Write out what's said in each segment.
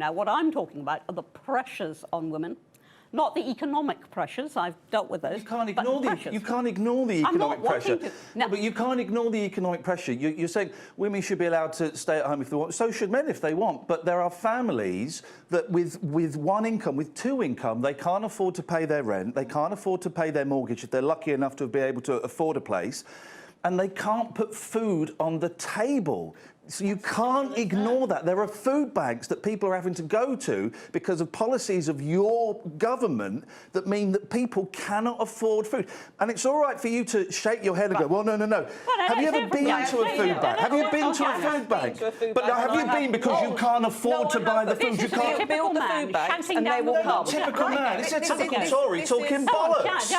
Now, what I'm talking about are the pressures on women, not the economic pressures. I've dealt with those. You can't ignore the economic pressure. No. But you can't ignore the economic pressure. You're saying women should be allowed to stay at home if they want. So should men if they want. But there are families that with one income, with two income, they can't afford to pay their rent. They can't afford to pay their mortgage if they're lucky enough to be able to afford a place. And they can't put food on the table. So you can't ignore that. There are food banks that people are having to go to because of policies of your government that mean that people cannot afford food. And it's all right for you to shake your head and go, well, no, no, no. Have you ever been to a food bank? Have you been to a food bank? But have you been because you can't afford to buy the food? You can't build the food banks and they will come. Typical man. It's a typical Tory talking bollocks.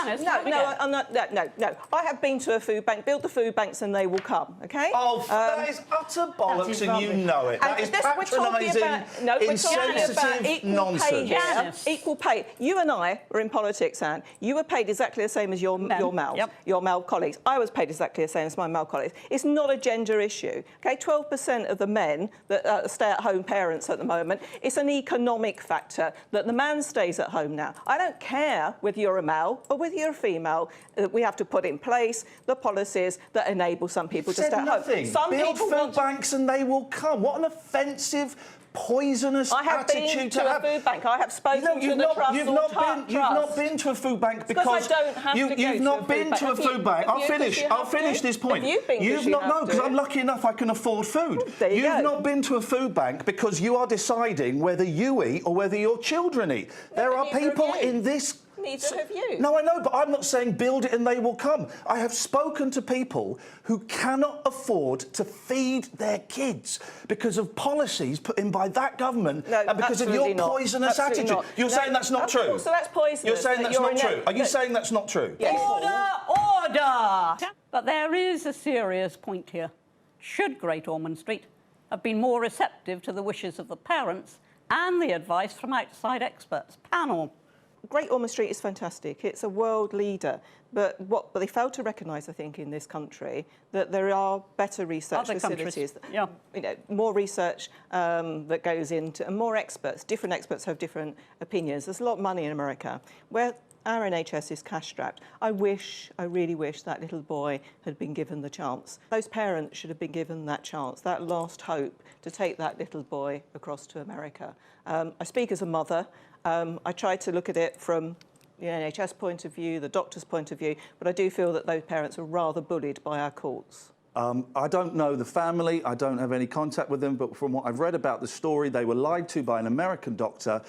No. I have been to a food bank, build the food banks and they will come, OK? Oh, that is utter bollocks and you know it. That is patronising, insensitive nonsense. Equal pay. You and I were in politics, Anne. You were paid exactly the same as your male colleagues. I was paid exactly the same as my male colleagues. It's not a gender issue. OK, 12% of the men that are stay-at-home parents at the moment. It's an economic factor that the man stays at home now. I don't care whether you're a male or whether you're a female. We have to put in place the policies that enable some people to stay at home. Some Build food banks and they will come. What an offensive, poisonous attitude to have. I have been to a food bank. I have spoken to the trust. You've not been to a food bank because I don't have to go you've not been to a food bank. I'll finish this point. You've not, no, because I'm lucky enough I can afford food. You've not been to a food bank because you are deciding whether you eat or whether your children eat. There are people in this. Neither have you. No, I know, but I'm not saying build it and they will come. I have spoken to people who cannot afford to feed their kids because of policies put in by that government and because of your poisonous attitude. You're saying that's not true? So that's poisonous. You're saying that's not true? Are you saying that's not true? Yes. Order! But there is a serious point here. Should Great Ormond Street have been more receptive to the wishes of the parents and the advice from outside experts? Panel. Great Ormond Street is fantastic. It's a world leader. But what they fail to recognise, I think, in this country, that there are better research facilities. Yeah. You know, more research that goes into, and more experts. Different experts have different opinions. There's a lot of money in America. Where our NHS is cash-strapped. I really wish that little boy had been given the chance. Those parents should have been given that chance, that last hope to take that little boy across to America. I speak as a mother. I try to look at it from the NHS point of view, the doctor's point of view, but I do feel that those parents are rather bullied by our courts. I don't know the family, I don't have any contact with them, but from what I've read about the story, they were lied to by an American doctor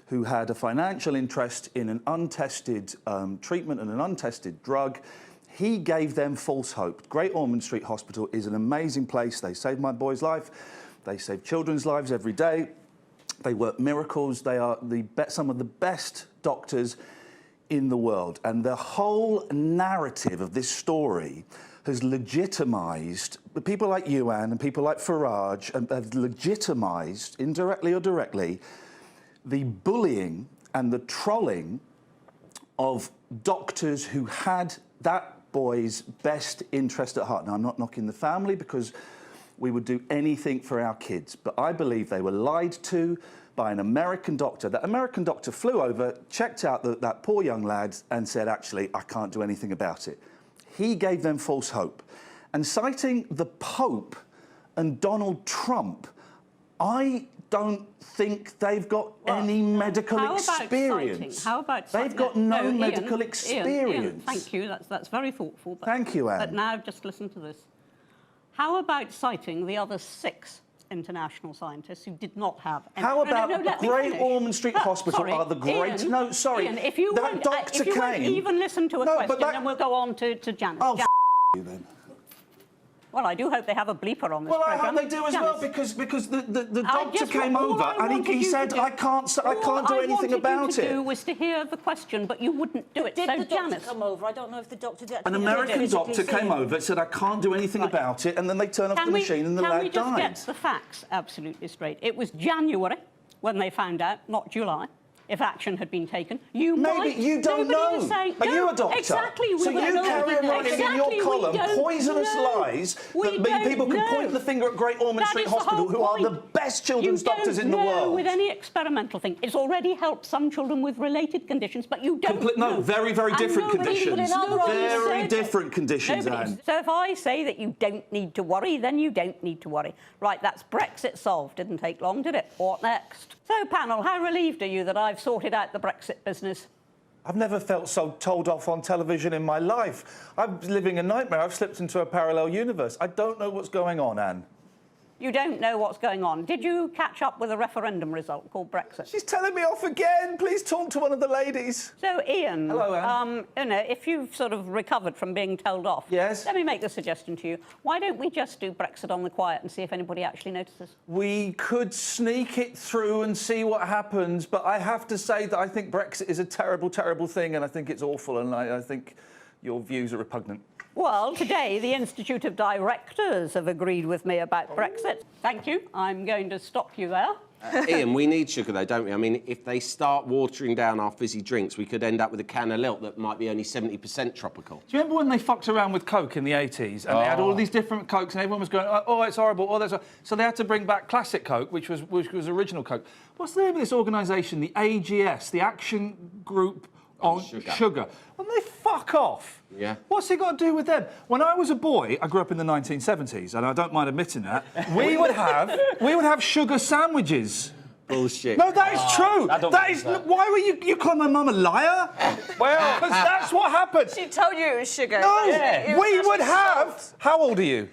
who had a financial interest in an untested treatment and an untested drug. He gave them false hope. Great Ormond Street Hospital is an amazing place. They saved my boy's life. They save children's lives every day. They work miracles. They are some of the best doctors in the world. And the whole narrative of this story has legitimised people like Iain and people like Farage, and have legitimised, indirectly or directly, the bullying and the trolling of doctors who had that boy's best interest at heart. Now, I'm not knocking the family because we would do anything for our kids, but I believe they were lied to by an American doctor. That American doctor flew over, checked out that poor young lad and said, actually, I can't do anything about it. He gave them false hope. And citing the Pope and Donald Trump, I don't think they've got any medical experience. How about citing? They've got no medical experience. Ian, thank you. That's very thoughtful. But, thank you, Anne. But now just listen to this. How about citing the other 6 international scientists who did not have any... How about the Great Ormond Street Hospital are the great... Ian, no, sorry. Ian, if you won't even listen to a question, then we'll go on to Janice. Oh, you then. Well, I do hope they have a bleeper on this programme. programme. Well, I hope they do as well, because the doctor came over and he said, I can't do anything about it. All I wanted you to do was to hear the question, but you wouldn't do it. Did the doctor come over? I don't know if the doctor did. An American doctor came over and said, I can't do anything about it, and then they turn off the machine and the lad died. Can we just get the facts absolutely straight? It was January when they found out, not July. if action had been taken. You Maybe might. you don't Nobody know. was saying, Are no, you a doctor? Exactly. We So you don't know. carry on writing in your Exactly, we column don't poisonous know. lies We that don't people can know. point the finger at Great Ormond That Street is the Hospital, whole who are the point. best children's doctors in the You don't know world. with any experimental thing. It's already helped some children with related conditions, but you don't know. No, very, very And different nobody- conditions. nobody Very said- different conditions, Nobody- Anne. So if I say that you don't need to worry, then you don't need to worry. Right, that's Brexit solved. Didn't take long, did it? What next? So, panel, how relieved are you that I've sorted out the Brexit business? I've never felt so told off on television in my life. I'm living a nightmare. I've slipped into a parallel universe. I don't know what's going on, Anne. You don't know what's going on. Did you catch up with a referendum result called Brexit? She's telling me off again. Please talk to one of the ladies. So, Iain, Hello, Anne. you know, if you've sort of recovered from being told off, Yes? let me make the suggestion to you. Why don't we just do Brexit on the quiet and see if anybody actually notices? We could sneak it through and see what happens, but I have to say that I think Brexit is a terrible, terrible thing, and I think it's awful, and I think your views are repugnant. Well, today the Institute of Directors have agreed with me about Brexit. Thank you. I'm going to stop you there. Iain, we need sugar, though, don't we? I mean, if they start watering down our fizzy drinks, we could end up with a can of Lilt that might be only 70% tropical. Do you remember when they fucked around with Coke in the 80s? And they had all these different Cokes, and everyone was going, oh, it's horrible, oh, that's... So they had to bring back classic Coke, which was original Coke. What's the name of this organisation, the AGS, the Action Group on Sugar? Well, they fuck off. Yeah. What's it got to do with them? When I was a boy, I grew up in the 1970s, and I don't mind admitting that, we would have sugar sandwiches. Bullshit. No, that is true. That is. Why were you calling my mum a liar? Well, because that's what happened. She told you it was sugar. No, It was we would actually have. salt. How old are you?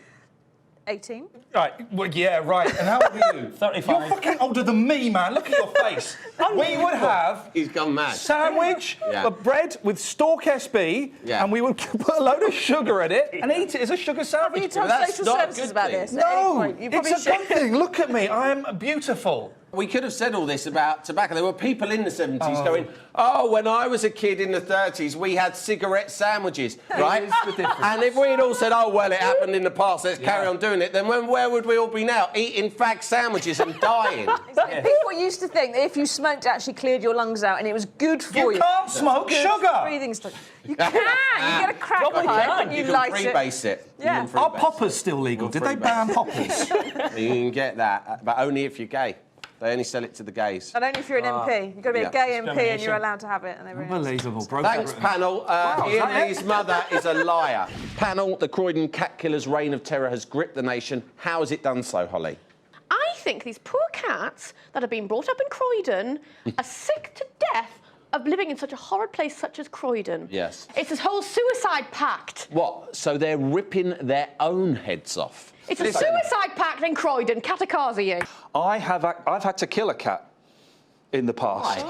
18. Right. Well, yeah, right. And how old are you? 35. You're fucking older than me, man. Look at your face. We would have. He's gone mad. Sandwich, Yeah. a bread with Stork SB, Yeah. and we would put a load of sugar in it and eat it as a sugar sandwich. You told That's social not a services good about thing. this at any No, point. You probably it's a good thing. Look at me. I am beautiful. We could have said all this about tobacco. There were people in the 70s going, oh, when I was a kid in the 30s, we had cigarette sandwiches, right? is the difference. And if we'd all said, oh, well, it happened in the past, let's carry on doing it, then where would we all be now? Eating fag sandwiches and dying. People used to think that if you smoked, it actually cleared your lungs out and it was good for you. You can't smoke Good sugar. breathing stuff. You can. You get a crack pipe and you can light it. freebase it. Yeah. You can Are freebase poppers still legal? Did they ban poppers? it. You can get that, but only if you're gay. They only sell it to the gays. And only if you're an MP. You've got to be Yeah. a gay MP and you're allowed to have it. And Unbelievable. Thanks, panel. Iain that Lee's mother is a liar. Panel, the Croydon cat killer's reign of terror has gripped the nation. How has it done so, Holly? I think these poor cats that have been brought up in Croydon are sick to death of living in such a horrid place such as Croydon. Yes. It's this whole suicide pact. What? So they're ripping their own heads off? It's a suicide pact in Croydon. Catacars I've had to kill a cat in the past.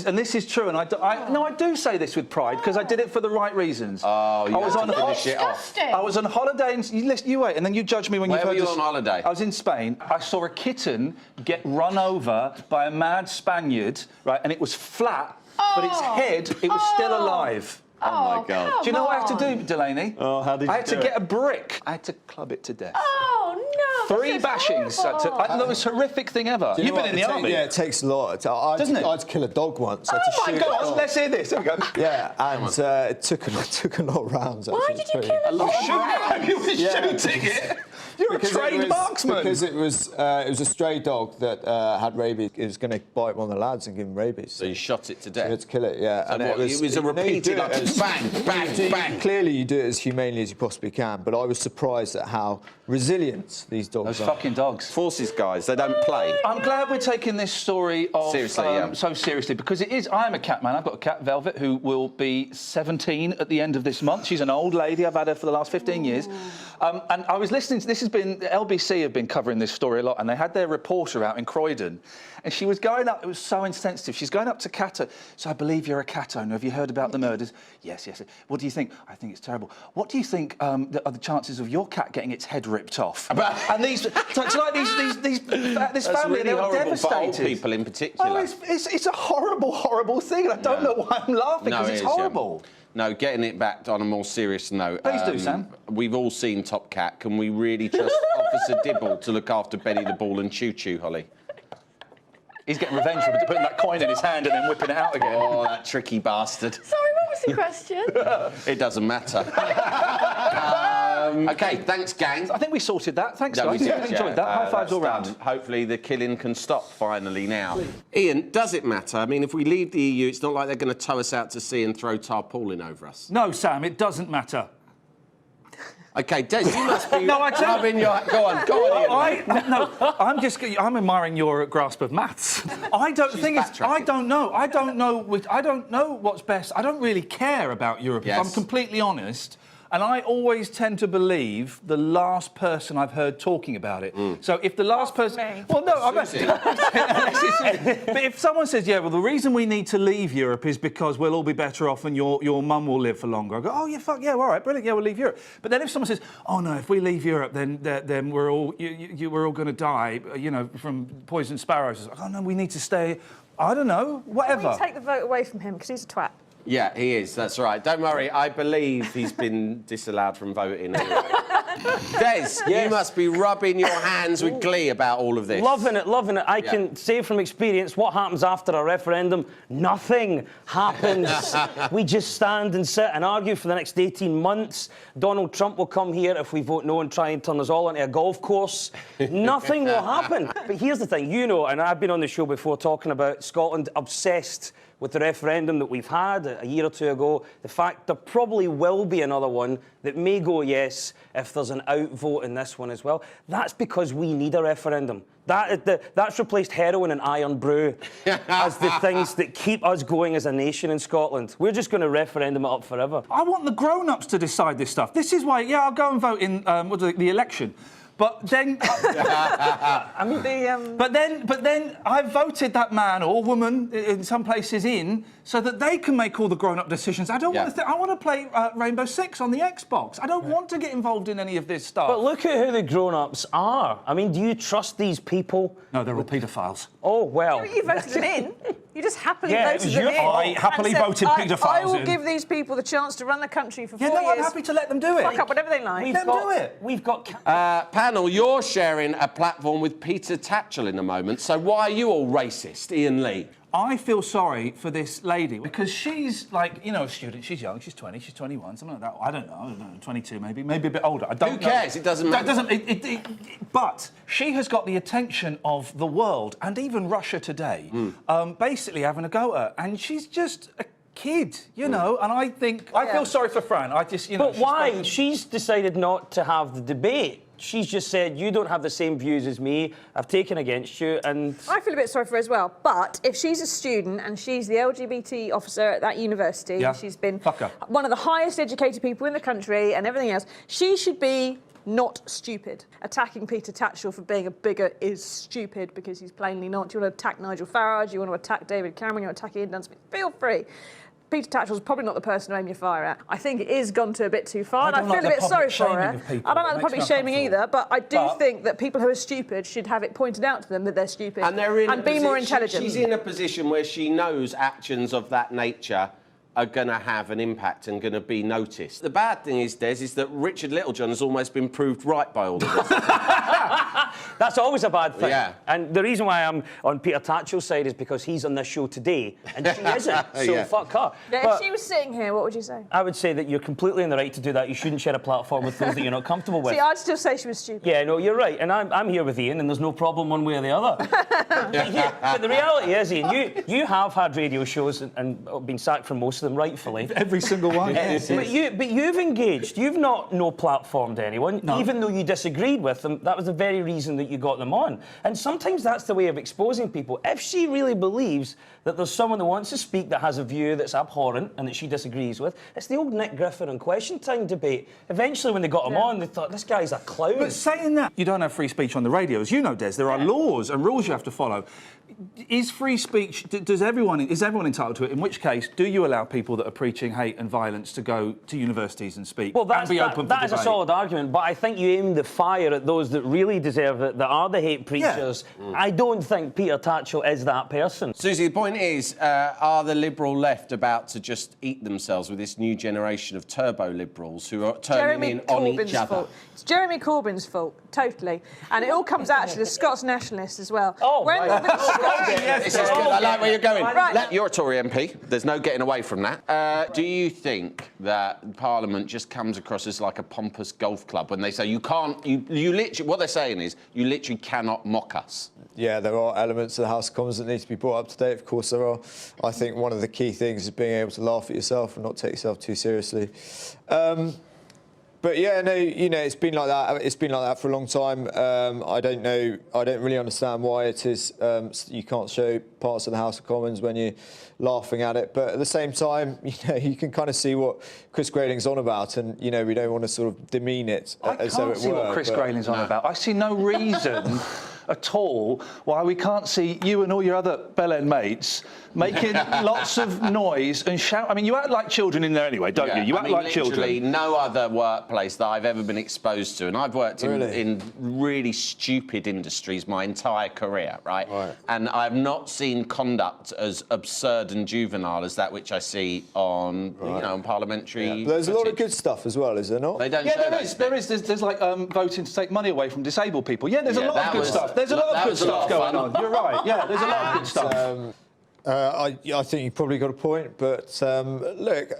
And this is true, and I do say this with pride because I did it for the right reasons. Oh, you I was have on to finish it off. disgusting. I was on holiday, and you wait, and then you judge me when Where you've heard were you this. on holiday? I was in Spain. I saw a kitten get run over by a mad Spaniard, right, and it was flat, but its head, it was still alive. Oh, my God. Do you know what I had to do, Delaney? Oh, how did you I had to do get a brick. I had to club it to death. Oh, no. 3 bashings. That's it. The most horrific thing ever. You've been in the army. Yeah, it takes a lot. Doesn't it? I had to kill a dog once. I had to Oh, my shoot God. a dog. Let's hear this. There we go. Yeah, and it took a lot of rounds. Why did you kill a dog? You were shooting it. You're a trained marksman. Because it was a stray dog that had rabies. It was going to bite one of the lads and give him rabies. So you shot it to You death? had to kill it, yeah. And it was a repeated, like, bang, bang, bang. Clearly, you do it as humanely as you possibly can, but I was surprised at how resilient these dogs Those are. fucking dogs. Forces guys, they don't play. I'm glad we're taking this story of, Seriously, yeah. so seriously, because it is. I'm a cat man. I've got a cat, Velvet, who will be 17 at the end of this month. She's an old lady. I've had her for the last 15 years. And I was listening to this. Has been LBC have been covering this story a lot, and they had their reporter out in Croydon, and she was going up. It was so insensitive. She's going up to cat. So I believe you're a cat owner. Have you heard about the murders? Yes, yes. What do you think? I think it's terrible. What do you think are the chances of your cat getting its head ripped off? And these, so it's like this That's family, really they were horrible for old devastated. people in particular. Oh, it's a horrible, horrible thing, and I don't know why I'm laughing, because it it's is, yeah. horrible. No, getting it back on a more serious note. Please do, Sam. We've all seen Top Cat. Can we really trust Officer Dibble to look after Betty the Ball and Choo Choo, Holly? He's getting revenge for putting that coin in his hand and then whipping it out again. Oh, that tricky bastard. Sorry, what was the question? It doesn't matter. OK, thanks, gang. I think we sorted that. Thanks, No, we guys. did, I enjoyed that. High fives that's all round. done. Hopefully the killing can stop finally now. Ian, does it matter? I mean, if we leave the EU, it's not like they're going to tow us out to sea and throw tarpaulin over us. No, Sam, it doesn't matter. OK, Des, you must be No, I don't. rubbing your... Go on, Ian. I'm admiring your grasp of maths. I don't think it's. I don't know. I don't know what's best. I don't really care about Europe. If I'm completely honest. And I always tend to believe the last person I've heard talking about it. So if the last person... Well, no, but if someone says, yeah, well, the reason we need to leave Europe is because we'll all be better off and your mum will live for longer, I go, oh, yeah, fuck, yeah, all right, brilliant, yeah, we'll leave Europe. But then if someone says, oh, no, if we leave Europe, then we're all we're all going to die, you know, from poisoned sparrows. It's like, oh, no, we need to stay... I don't know, whatever. Can we take the vote away from him, because he's a twat? Yeah, he is, that's right. Don't worry, I believe he's been disallowed from voting anyway. Des, you must be rubbing your hands with glee about all of this. Loving it, loving it. I can say from experience what happens after a referendum. Nothing happens. We just stand and sit and argue for the next 18 months. Donald Trump will come here if we vote no and try and turn us all into a golf course. Nothing will happen. But here's the thing, you know, and I've been on the show before talking about Scotland obsessed with the referendum that we've had a year or two ago, the fact there probably will be another one that may go yes if there's an outvote in this one as well. That's because we need a referendum. That's replaced heroin and iron brew as the things that keep us going as a nation in Scotland. We're just going to referendum it up forever. I want the grown-ups to decide this stuff. This is why, yeah, I'll go and vote in the election. But then, but then I voted that man or woman in some places in so that they can make all the grown-up decisions. I don't want to. I want to play Rainbow Six on the Xbox. I don't want to get involved in any of this stuff. But look at who the grown-ups are. I mean, do you trust these people? No, they're all paedophiles. Oh well. You voted them in. You just happily voted them in. I happily voted paedophiles I will give these people the chance to run the country for 4 years. I'm happy to let them do it. Fuck up whatever they like. Let them do it. We've got... Panel, you're sharing a platform with Peter Tatchell in a moment, so why are you all racist, Ian Lee? I feel sorry for this lady because she's like, you know, a student. She's young. She's 20. She's 21. Something like that. I don't know. 22 maybe. Maybe a bit older. I don't know. Who cares? It doesn't matter. But she has got the attention of the world and even Russia today, basically having a go at her. And she's just a kid, you know. And I think I feel sorry for Fran. I just, you know. But why? She's decided not to have the debate. She's just said, you don't have the same views as me, I've taken against you, and... I feel a bit sorry for her as well, but if she's a student and she's the LGBT officer at that university, she's been one of the highest educated people in the country and everything else, she should be not stupid. Attacking Peter Tatchell for being a bigot is stupid because he's plainly not. You want to attack Nigel Farage, you want to attack David Cameron, you want to attack Ian Dunsmith, feel free. Peter Tatchell's probably not the person to aim your fire at. I think it is gone to a bit too far, and I feel a bit sorry for her. I don't like the public shaming either, but I do think that people who are stupid should have it pointed out to them that they're stupid and be more intelligent. She's in a position where she knows actions of that nature are going to have an impact and going to be noticed. The bad thing is, Des, is that Richard Littlejohn has almost been proved right by all of this. That's always a bad thing. Yeah. And the reason why I'm on Peter Tatchell's side is because he's on this show today, and she isn't, so fuck her. Yeah, if she was sitting here, what would you say? I would say that you're completely in the right to do that. You shouldn't share a platform with those that you're not comfortable with. See, I'd still say she was stupid. Yeah, no, you're right. And I'm here with Ian, and there's no problem one way or the other. But the reality is, Ian, you have had radio shows and been sacked from most of them, rightfully. Every single one. But you've engaged. You've not platformed anyone, even though you disagreed with them. That was the very reason that you got them on. And sometimes that's the way of exposing people. If she really believes that there's someone that wants to speak that has a view that's abhorrent and that she disagrees with, it's the old Nick Griffin and Question Time debate. Eventually, when they got him on, they thought, this guy's a clown. But saying that, you don't have free speech on the radio. As you know, Des, there are laws and rules you have to follow. Is free speech, is everyone entitled to it? In which case, do you allow people that are preaching hate and violence to go to universities and speak and be open for that is a solid argument, but I think you aim the fire at those that really deserve it, that are the hate preachers. I don't think Peter Tatchell is that person. Susie, the point is, are the Liberal left about to just eat themselves with this new generation of turbo-liberals who are turning in on each other? Fault. It's Jeremy Corbyn's fault, totally. And it all comes out, actually, the Scots nationalists as well. Oh, This is good. I like where you're going. Right. You're a Tory MP. There's no getting away from that. Do you think that Parliament just comes across as like a pompous golf club when they say you can't, you literally, what they're saying is you literally cannot mock us? Yeah, there are elements of the House of Commons that need to be brought up to date. Of course, there are. I think one of the key things is being able to laugh at yourself and not take yourself too seriously. But yeah, no, you know, it's been like that. It's been like that for a long time. I don't know. I don't really understand why it is. You can't show parts of the House of Commons when you're laughing at it. But at the same time, you know, you can kind of see what Chris Grayling's on about, and you know, we don't want to sort of demean it as though it were. I can't see what Chris Grayling's on about. I see no reason at all why we can't see you and all your other Bell End mates making lots of noise and shout. I mean, you act like children in there anyway, don't you? You act like children. Literally no other workplace that I've ever been exposed to, and I've worked in really stupid industries my entire career, right? And I've not seen conduct as absurd and juvenile as that which I see on, you know, on parliamentary. But there's a lot of good stuff as well, is there not? They don't show there is. There's like voting to take money away from disabled people. Yeah, there's a lot of good stuff. There's a lot of good stuff going on. You're right. Yeah, there's a lot of good stuff. I think you've probably got a point, but look,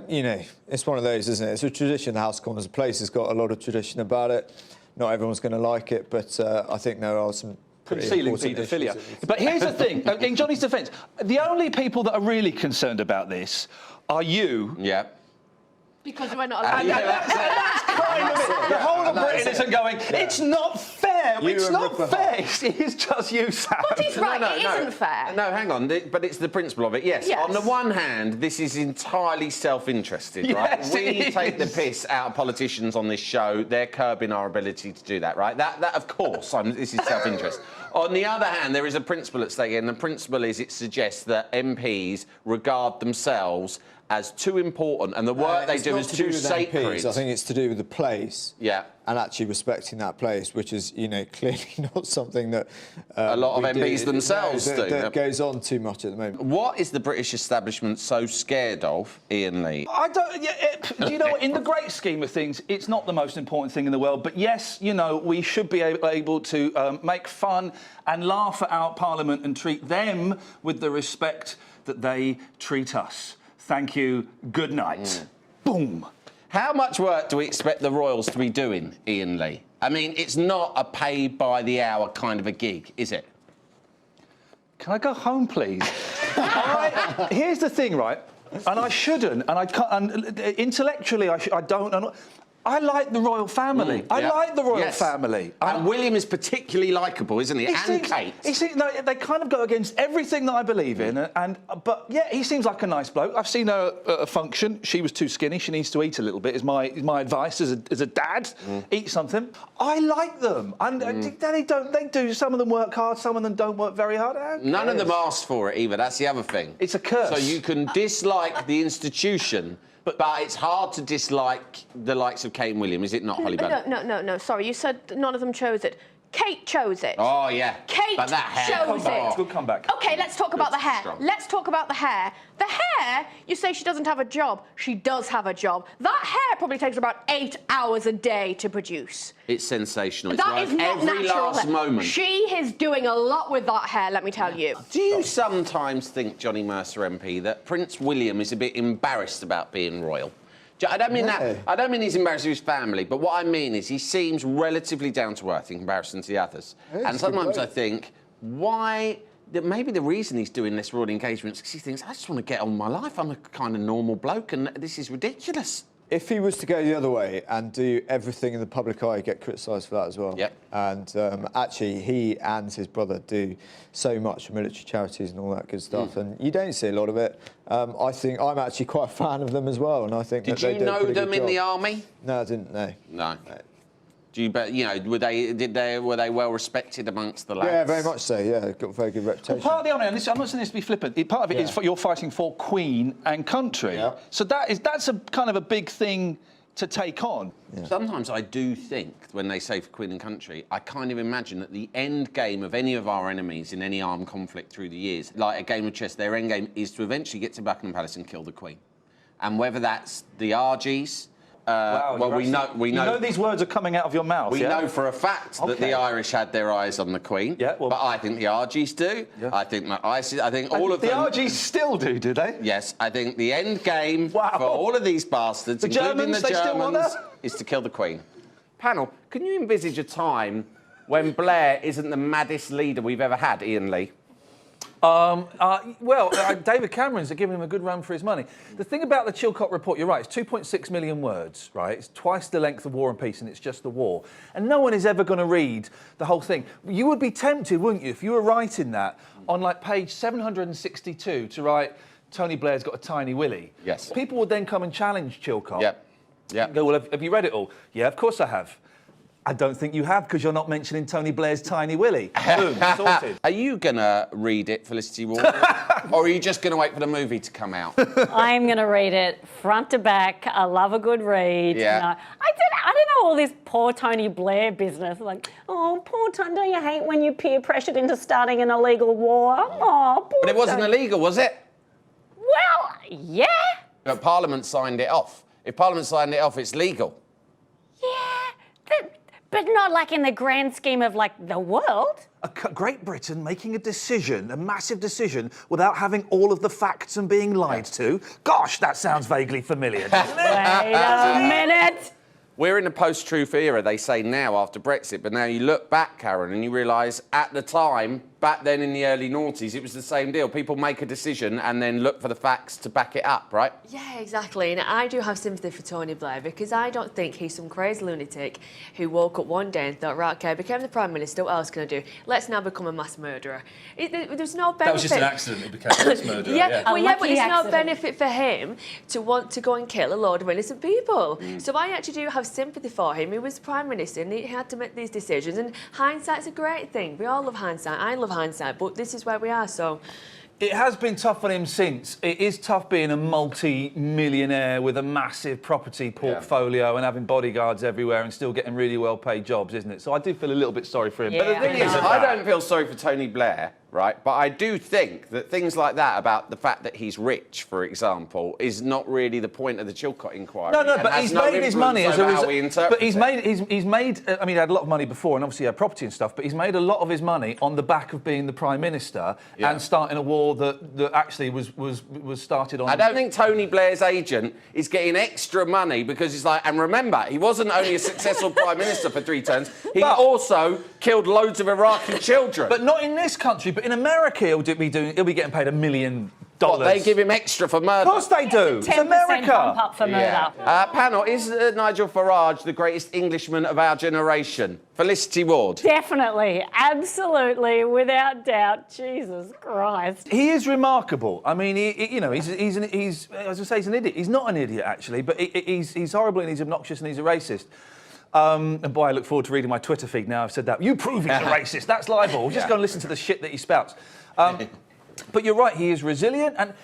you know, it's one of those, isn't it? It's a tradition. The House of Commons place has got a lot of tradition about it. Not everyone's going to like it, but I think there are some concealing paedophilia. But here's the thing: in Johnny's defence, the only people that are really concerned about this are you. Yeah. Because we're not allowed. That's kind of it. The whole of Britain isn't going. It's not fair. It's not fair. It's just you, Sam. But he's right. It isn't fair. No, hang on. But it's the principle of it. Yes. On the one hand, this is entirely self-interested, right? Yes, we take the piss out of politicians on this show. They're curbing our ability to do that, right? That of course, this is self-interest. On the other hand, there is a principle at stake, and the principle is it suggests that MPs regard themselves as too important, and the work they do is too sacred. MPs. I think it's to do with the place. Yeah. And actually respecting that place, which is, you know, clearly not something that a lot of MPs themselves do. That goes on too much at the moment. What is the British establishment so scared of, Iain Lee? I don't. Do you know what? In the great scheme of things, it's not the most important thing in the world. But yes, you know, we should be able to make fun and laugh at our Parliament and treat them with the respect that they treat us. Thank you. Good night. Boom. How much work do we expect the Royals to be doing, Iain Lee? I mean, it's not a paid-by-the-hour kind of a gig, is it? Can I go home, please? Here's the thing, right? And I shouldn't, and I can't. And intellectually, I don't. I like the royal family. I like the royal family. And William is particularly likeable, isn't he? And Kate. They kind of go against everything that I believe in. But yeah, he seems like a nice bloke. I've seen her at a function. She was too skinny. She needs to eat a little bit. Is my advice as a dad. Eat something. I like them. And they don't. They do. Some of them work hard. Some of them don't work very hard. None of them asked for it either. That's the other thing. It's a curse. So you can dislike the institution. But it's hard to dislike the likes of Kate and William, is it not, Holly Bennett? No. Sorry, you said none of them chose it. Kate chose it. Oh, yeah. Kate but that hair. chose it. Good comeback. OK, let's talk about the hair. Let's talk about the hair. The hair, you say she doesn't have a job. She does have a job. That hair probably takes about 8 hours a day to produce. It's sensational. It's That is not every natural last hair. moment. She is doing a lot with that hair, let me tell you. Do you sometimes think, Johnny Mercer MP, that Prince William is a bit embarrassed about being royal? I don't mean that. I don't mean he's embarrassed of his family, but what I mean is he seems relatively down to earth in comparison to the others. And sometimes I think, maybe the reason he's doing this royal engagement is because he thinks, I just want to get on with my life. I'm a kind of normal bloke, and this is ridiculous. If he was to go the other way and do everything in the public eye, he'd get criticised for that as well. Yep. And actually, he and his brother do so much for military charities and all that good stuff, and you don't see a lot of it. I think I'm actually quite a fan of them as well, and I think Did you know them in the army? No, I didn't. No. Do you? You know, were they well respected amongst the lads? Yeah, very much so. Yeah, got a very good reputation. Well, part of the honour, and I'm not saying this to be flippant. Part of it is you're fighting for Queen and country. Yeah. So that's a kind of a big thing to take on. Yeah. Sometimes I do think, when they say for Queen and country, I kind of imagine that the end game of any of our enemies in any armed conflict through the years, like a game of chess, their end game is to eventually get to Buckingham Palace and kill the Queen. And whether that's the RGs, well, we know. You know these words are coming out of your mouth. We know for a fact that the Irish had their eyes on the Queen. Yeah, well, but I think the RGs do. Yeah. I think ISIS. I think all of the them. The RGs still do they? Yes, I think the end game for all of these bastards, including the Germans, is to kill the Queen. Panel, can you envisage a time when Blair isn't the maddest leader we've ever had, Iain Lee? David Cameron's giving him a good run for his money. The thing about the Chilcot report, you're right, it's 2.6 million words, right? It's twice the length of War and Peace, and it's just the war. And no one is ever going to read the whole thing. You would be tempted, wouldn't you, if you were writing that on, like, page 762 to write, Tony Blair's got a tiny willy. Yes. People would then come and challenge Chilcot. Yep. Yep. Go, well, have you read it all? Yeah, of course I have. I don't think you have, because you're not mentioning Tony Blair's tiny willy. Boom, sorted. Are you going to read it, Felicity Ward? Or are you just going to wait for the movie to come out? I'm going to read it front to back. I love a good read. Yeah. You know, I don't know all this poor Tony Blair business. Like, oh, poor Tony, don't you hate when you peer pressured into starting an illegal war? Oh, poor But it wasn't illegal, was it? Well, yeah. But Parliament signed it off. If Parliament signed it off, it's legal. Yeah, but not like in the grand scheme of, like, the world. Great Britain making a decision, a massive decision, without having all of the facts and being lied to. Gosh, that sounds vaguely familiar, doesn't it? Wait a minute. We're in a post-truth era, they say now, after Brexit, but now you look back, Karen, and you realise at the time, back then in the early noughties, it was the same deal. People make a decision and then look for the facts to back it up, right? Yeah, exactly. And I do have sympathy for Tony Blair, because I don't think he's some crazy lunatic who woke up one day and thought, right, OK, I became the Prime Minister, what else can I do? Let's now become a mass murderer. There's no benefit. That was just an accident, he became a mass murderer. But there's no benefit for him to want to go and kill a load of innocent people. So I actually do have sympathy for him. He was Prime Minister and he had to make these decisions. And hindsight's a great thing. We all love hindsight. I love hindsight, but this is where we are, so... It has been tough on him since. It is tough being a multi-millionaire with a massive property portfolio and having bodyguards everywhere and still getting really well-paid jobs, isn't it? So I do feel a little bit sorry for him. But the thing is, I don't feel sorry for Tony Blair, right? But I do think that things like that, about the fact that he's rich, for example, is not really the point of the Chilcot inquiry. No, but he's made his money as a result. But he's made. I mean, he had a lot of money before, and obviously he had property and stuff. But he's made a lot of his money on the back of being the Prime Minister and starting a war that actually was started on. I don't think Tony Blair's agent is getting extra money because he's like. And remember, he wasn't only a successful Prime Minister for 3 terms. He also killed loads of Iraqi children. But not in this country. But in America, he'll be getting paid $1 million. What, they give him extra for murder? Of course they do. It's America. Bump up for murder. Panel, is Nigel Farage the greatest Englishman of our generation? Felicity Ward. Definitely, absolutely, without doubt. Jesus Christ. He is remarkable. I mean, he's as I say, he's an idiot. He's not an idiot actually, but he's horrible and he's obnoxious and he's a racist. And boy, I look forward to reading my Twitter feed now I've said that. You prove he's a racist. That's libel. Just go and listen to the shit that he spouts. But you're right, he is resilient. And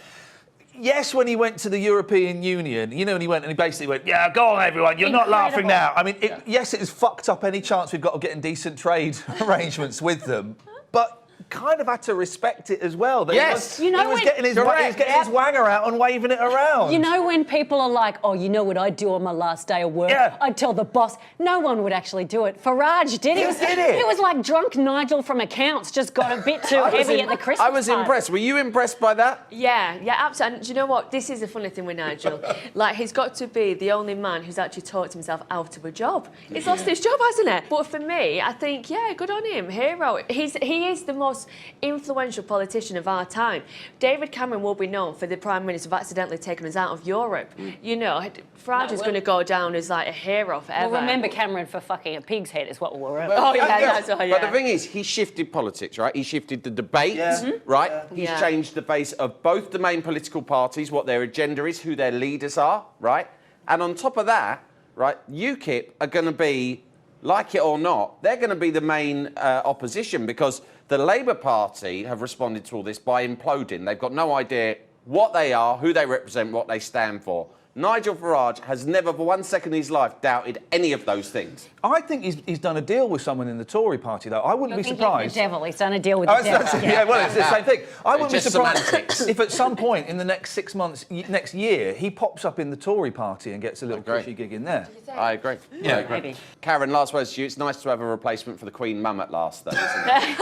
yes, when he went to the European Union, and he went and he basically went, yeah, go on, everyone, you're not laughing now. I mean, yes, it has fucked up any chance we've got of getting decent trade arrangements with them. But kind of had to respect it as well. Yes. He was getting his wanger out and waving it around. You know when people are like, oh, you know what I'd do on my last day of work? Yeah. I'd tell the boss. No one would actually do it. Farage did. He was like drunk Nigel from accounts, just got a bit too heavy at the Christmas I was impressed. Were you impressed by that? Yeah, absolutely. And do you know what? This is the funny thing with Nigel. Like, he's got to be the only man who's actually talked himself out of a job. He's lost his job, hasn't he? But for me, I think, yeah, good on him. Hero. He is the most influential politician of our time. David Cameron will be known for the Prime Minister of accidentally taking us out of Europe. Farage is going to go down as like a hero forever. Well, remember Cameron for fucking a pig's head is what we'll remember. But the thing is, he shifted politics, right? He shifted the debate, right? He's changed the face of both the main political parties, what their agenda is, who their leaders are, right? And on top of that, right, UKIP are going to be, like it or not, they're going to be the main opposition because the Labour Party have responded to all this by imploding. They've got no idea what they are, who they represent, what they stand for. Nigel Farage has never for 1 second in his life doubted any of those things. I think he's done a deal with someone in the Tory party, though. I wouldn't be surprised. The devil. He's done a deal with the devil. Yeah, well, it's the same thing. I wouldn't be surprised semantics. if at some point in the next 6 months, next year, he pops up in the Tory party and gets a little cushy gig in there. I agree. Yeah, I agree. maybe. Karen, last words to you. It's nice to have a replacement for the Queen Mum at last, though, isn't it?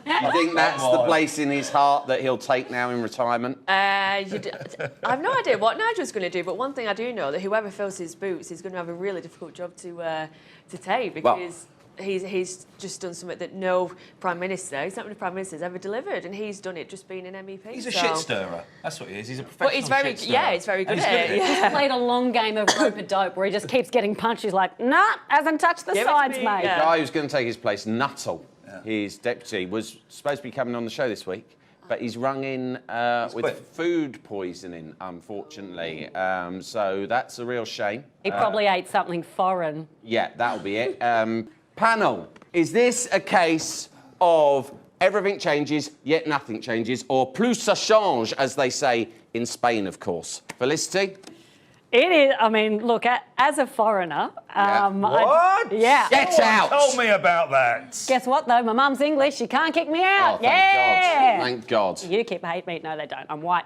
You think that's the place in his heart that he'll take now in retirement? I've no idea what Nigel's going to do, but one thing I do know, that whoever fills his boots is going to have a really difficult job to take, because he's just done something that no Prime Minister, he's not been a Prime Minister, has ever delivered, and he's done it just being an MEP. He's a shit stirrer. That's what he is. He's a professional But he's very, shit stirrer. yeah, he's very good at it. He's played a long game of rope-a-dope where he just keeps getting punched. He's like, nah, hasn't touched the sides, mate. The guy who's going to take his place, Nuttall, his deputy, was supposed to be coming on the show this week, but he's rung in with food poisoning, unfortunately. So that's a real shame. He probably ate something foreign. Yeah, that'll be it. Panel, is this a case of everything changes, yet nothing changes, or plus ça change, as they say in Spain, of course? Felicity? It is. I mean, look, as a foreigner, What? Get out! Told me about that. Guess what, though? My mum's English. She can't kick me out. Oh, thank God. Thank God. UKIP hate me. No, they don't. I'm white.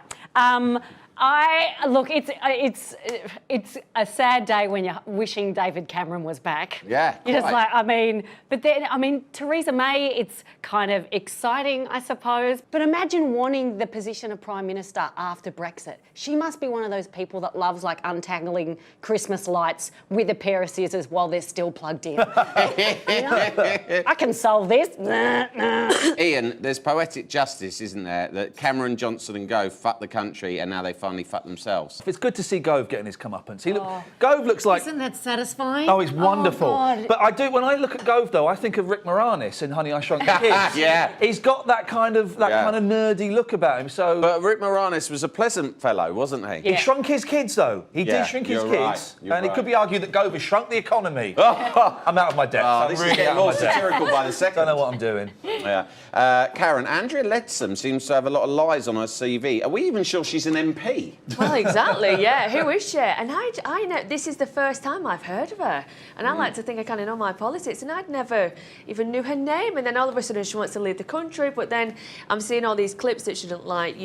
Look, it's a sad day when you're wishing David Cameron was back. Yeah, You're just quite. like, but then, Theresa May, it's kind of exciting, I suppose. But imagine wanting the position of Prime Minister after Brexit. She must be one of those people that loves, like, untangling Christmas lights with a pair of scissors while they're still plugged in. I can solve this. Iain, there's poetic justice, isn't there, that Cameron, Johnson and Gove fucked the country and now they finally fuck themselves. It's good to see Gove getting his comeuppance. Gove looks like... Isn't that satisfying? Oh, he's wonderful. God. But when I look at Gove, though, I think of Rick Moranis in Honey, I Shrunk the Kids. Yeah. He's got that kind of nerdy look about him, so... But Rick Moranis was a pleasant fellow, wasn't he? He shrunk his kids, though. He did shrink his kids. And it could be argued that Gove has shrunk the economy. I'm out of my depth. This is getting more satirical by the second. Don't know what I'm doing. Yeah. Karen, Andrea Leadsom seems to have a lot of lies on her CV. Are we even sure she's an MP? Well, exactly, yeah. Who is she? And I know this is the first time I've heard of her. And I like to think I kind of know my politics, and I'd never even knew her name. And then all of a sudden she wants to leave the country, but then I'm seeing all these clips that she doesn't like,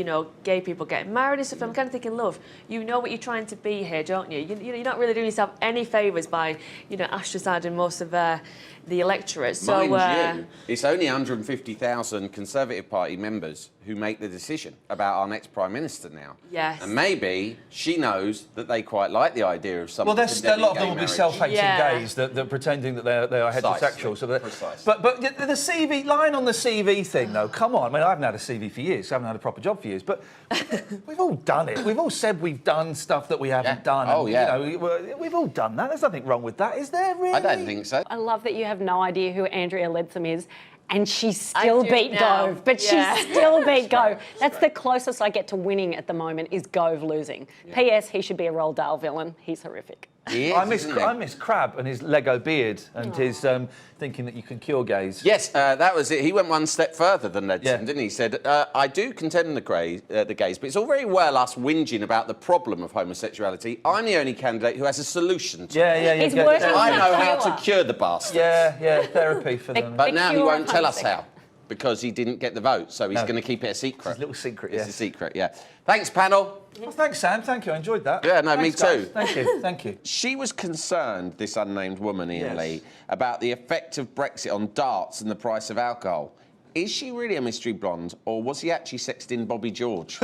gay people getting married and stuff. I'm kind of thinking, love, you know what you're trying to be here, don't you? You're not really doing yourself any favours by, ostracising most of the electorate. So, Mind you, it's only 150,000 Conservative Party members who make the decision about our next Prime Minister now. Yes. And maybe she knows that they quite like the idea of someone. Well, a lot of them will be self-hating gays that pretending that they are heterosexual. So but the CV line on the CV thing, though, come on. I mean, I haven't had a CV for years. I haven't had a proper job for years. But we've all done it. We've all said we've done stuff that we haven't done. Oh, and, we've all done that. There's nothing wrong with that, is there, really? I don't think so. I love that you have no idea who Andrea Leadsom is. And she still beat Gove, but she still beat Gove. That's the closest I get to winning at the moment is Gove losing. P.S. He should be a Roald Dahl villain. He's horrific. I miss Crab and his Lego beard and his thinking that you can cure gays. Yes, that was it. He went one step further than Leadsom, didn't he? He said, I do condemn the gays, but it's all very well us whinging about the problem of homosexuality. I'm the only candidate who has a solution to it. He's working on I know how to cure the bastards. Yeah, therapy for them. But now he won't tell us how, because he didn't get the vote, so he's going to keep it a secret. It's a little secret, It's a secret, yeah. Thanks, panel. Well, thanks, Sam. Thank you. I enjoyed that. Yeah, no, thanks, me too. Guys. Thank you. Thank you. She was concerned, this unnamed woman, Iain Lee, about the effect of Brexit on darts and the price of alcohol. Is she really a mystery blonde, or was he actually sexting Bobby George?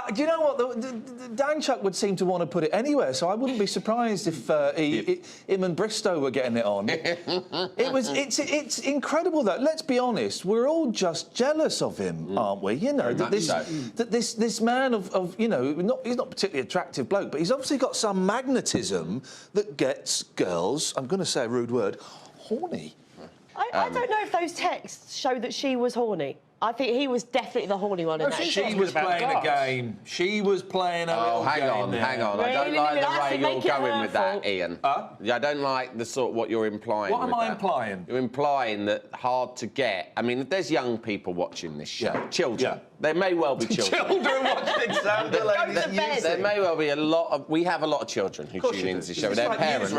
Do you know what? Dan Chuck would seem to want to put it anywhere, so I wouldn't be surprised if him and Bristow were getting it on. It's incredible, though. Let's be honest, we're all just jealous of him, aren't we? That this man of he's not a particularly attractive bloke, but he's obviously got some magnetism that gets girls, I'm going to say a rude word, horny. I don't know if those texts show that she was horny. I think he was definitely the horny one. In that She was playing a game. She was playing a little game. Hang on. I don't like the way you're going with that, Ian. Yeah, I don't like the sort of what you're implying. What am I implying? You're implying that hard to get. I mean, if there's young people watching this show, children. There may well be children. Children watching Sam Delaney News Thing. There may well be a lot of. We have a lot of children who tune into the show. Their parents,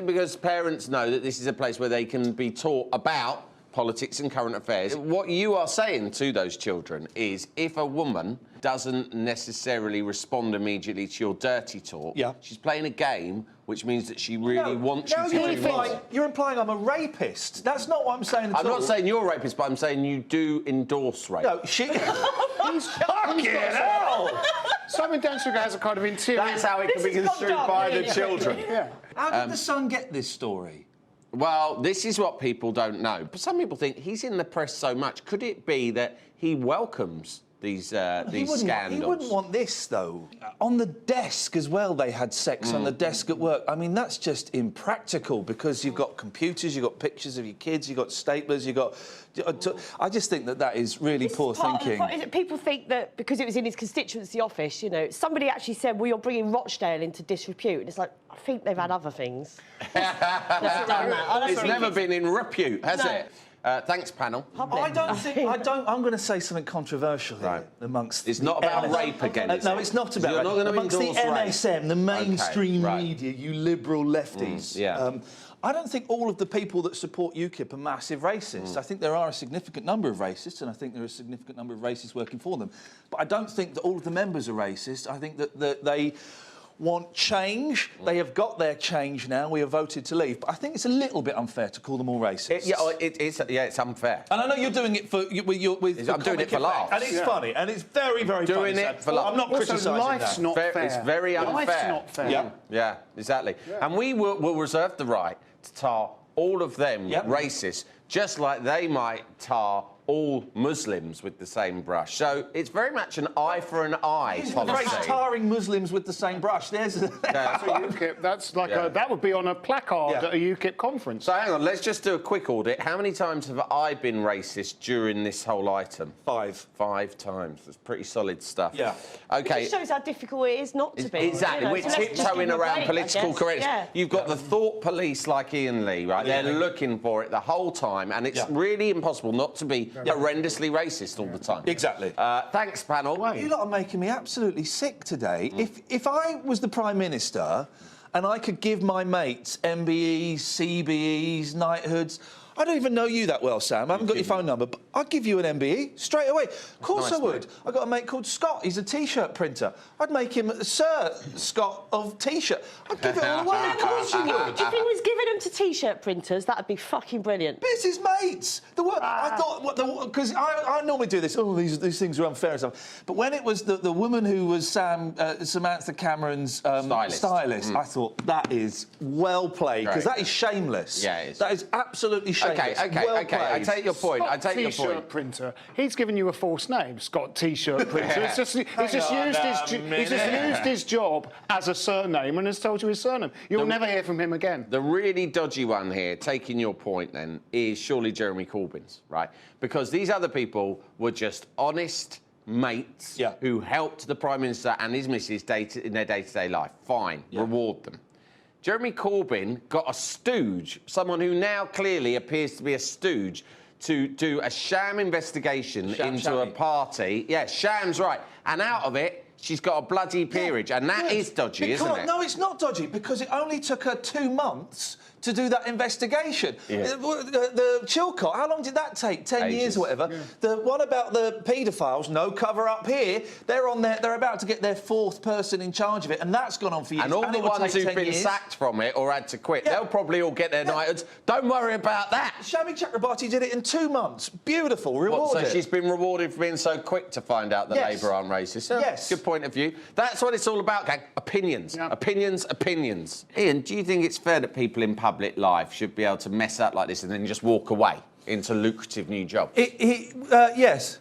because parents know that this is a place where they can be taught about politics and current affairs. What you are saying to those children is, if a woman doesn't necessarily respond immediately to your dirty talk, she's playing a game, which means that she really wants you to do more. You're implying I'm a rapist. That's not what I'm saying at all. I'm not saying you're a rapist, but I'm saying you do endorse rape. No, she... Fucking hell! Simon Dansuga has a kind of interior... That's how it can be construed by the children. How did the Sun get this story? Well, this is what people don't know. But some people think he's in the press so much. Could it be that he welcomes these scandals? He wouldn't want this, though. On the desk as well, they had sex on the desk at work. I mean, that's just impractical because you've got computers, you've got pictures of your kids, you've got staplers, you've got... I just think that is really poor thinking. People think that because it was in his constituency office, you know, somebody actually said, well, you're bringing Rochdale into disrepute. And it's like, I think they've had other things. It's never been in repute, has it? Thanks, panel. I'm going to say something controversial here amongst... It's not about rape again, is No, it? it's not about You're not going to amongst the endorse rape. MSM, the mainstream media, you liberal lefties. I don't think all of the people that support UKIP are massive racists. I think there are a significant number of racists, and I think there are a significant number of racists working for them. But I don't think that all of the members are racist. I think that they want change. They have got their change now. We have voted to leave. But I think it's a little bit unfair to call them all racist. It's unfair. And I know you're doing it for... I'm doing it for laughs. And it's funny. And it's very, very funny. Doing it for laughs. I'm not criticising that. Life's not fair. It's very unfair. Life's not fair. Yeah, exactly. And we will reserve the right to tar all of them racists, just like they might tar all Muslims with the same brush. So it's very much an eye for an eye policy. The phrase tarring Muslims with the same brush. There's that's like that would be on a placard at a UKIP conference. So hang on, let's just do a quick audit. How many times have I been racist during this whole item? 5. 5 times. That's pretty solid stuff. Yeah. It Okay. just shows how difficult it is not to be. Exactly. You know, We're so let's just tiptoeing give them a around break, political I guess. correctness. Yeah. You've got the thought police like Iain Lee, right? They're looking for it the whole time, and it's really impossible not to be horrendously racist all the time. Exactly. Thanks, panel. You lot are making me absolutely sick today. If I was the Prime Minister and I could give my mates MBEs, CBEs, knighthoods... I don't even know you that well, Sam. I haven't got your phone number, but I'd give you an MBE straight away. Of course I would. I've got a mate called Scott. He's a T-shirt printer. I'd make him Sir Scott of T-shirt. I'd give it all away. Of course you would. If he was giving them to T-shirt printers, that'd be fucking brilliant. But it's his mates. I thought, because I normally do this, these things are unfair and stuff. But when it was the woman who was Samantha Cameron's stylist, I thought, that is well played, because that is shameless. Yeah, it is. That is absolutely shameless. Okay. I take your point. Scott T-shirt printer. He's given you a false name, Scott T-shirt printer. He's just used his job as a surname and has told you his surname. You'll never hear from him again. The really dodgy one here, taking your point then, is surely Jeremy Corbyn's, right? Because these other people were just honest mates who helped the Prime Minister and his missus in their day-to-day life. Fine, reward them. Jeremy Corbyn got a stooge, someone who now clearly appears to be a stooge, to do a sham investigation into a party. Yeah, sham's right. And out of it, she's got a bloody peerage. And that is dodgy, isn't it? No, it's not dodgy, because it only took her 2 months to do that investigation. The Chilcot, how long did that take? 10 years or whatever. The one about the paedophiles, no cover up here. They're on there. They're about to get their 4th person in charge of it, and that's gone on for years. And all the ones who've been sacked from it or had to quit, they'll probably all get their knighthoods. Don't worry about that. Shami Chakrabarti did it in 2 months. Beautiful, rewarded. So she's been rewarded for being so quick to find out that Labour aren't racist. Yes. Good point of view. That's what it's all about, gang. Opinions. Opinions. Iain, do you think it's fair that people in public life should be able to mess up like this and then just walk away into lucrative new jobs? Yes.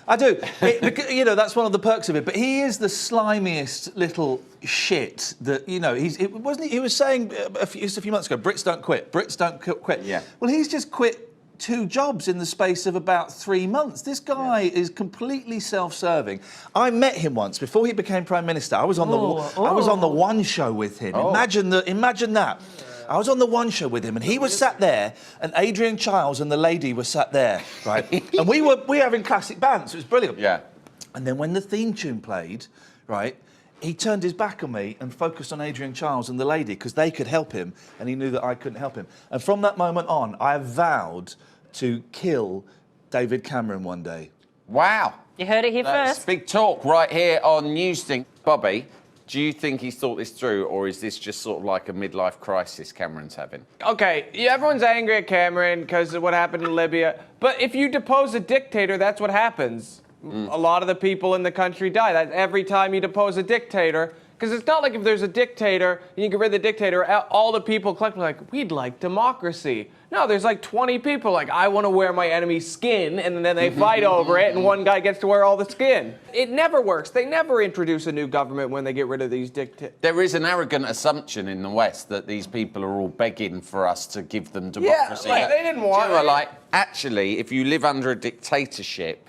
I do. Because, you know, that's one of the perks of it. But he is the slimiest little shit that, you know, he was saying a few months ago, Brits don't quit. Brits don't quit. Yeah. Well, he's just quit 2 jobs in the space of about 3 months. This guy is completely self-serving. I met him once before he became Prime Minister. I was on the One Show with him. Imagine that. I was on the One Show with him, and he was sat there, and Adrian Chiles and the lady were sat there, right? And we were having classic bands. It was brilliant. Yeah. And then when the theme tune played, right, he turned his back on me and focused on Adrian Chiles and the lady because they could help him, and he knew that I couldn't help him. And from that moment on, I vowed to kill David Cameron one day. Wow. You heard it here That's first. big talk right here on News Thing. Bobby, do you think he's thought this through, or is this just sort of like a midlife crisis Cameron's having? Okay, everyone's angry at Cameron because of what happened in Libya, but if you depose a dictator, that's what happens. A lot of the people in the country die. That's every time you depose a dictator. Because it's not like if there's a dictator and you get rid of the dictator, all the people collectively like, we'd like democracy. No, there's like 20 people like, I want to wear my enemy's skin, and then they fight over it, and one guy gets to wear all the skin. It never works. They never introduce a new government when they get rid of these dictators. There is an arrogant assumption in the West that these people are all begging for us to give them democracy. Yeah, like, they didn't want it. Like, actually, if you live under a dictatorship,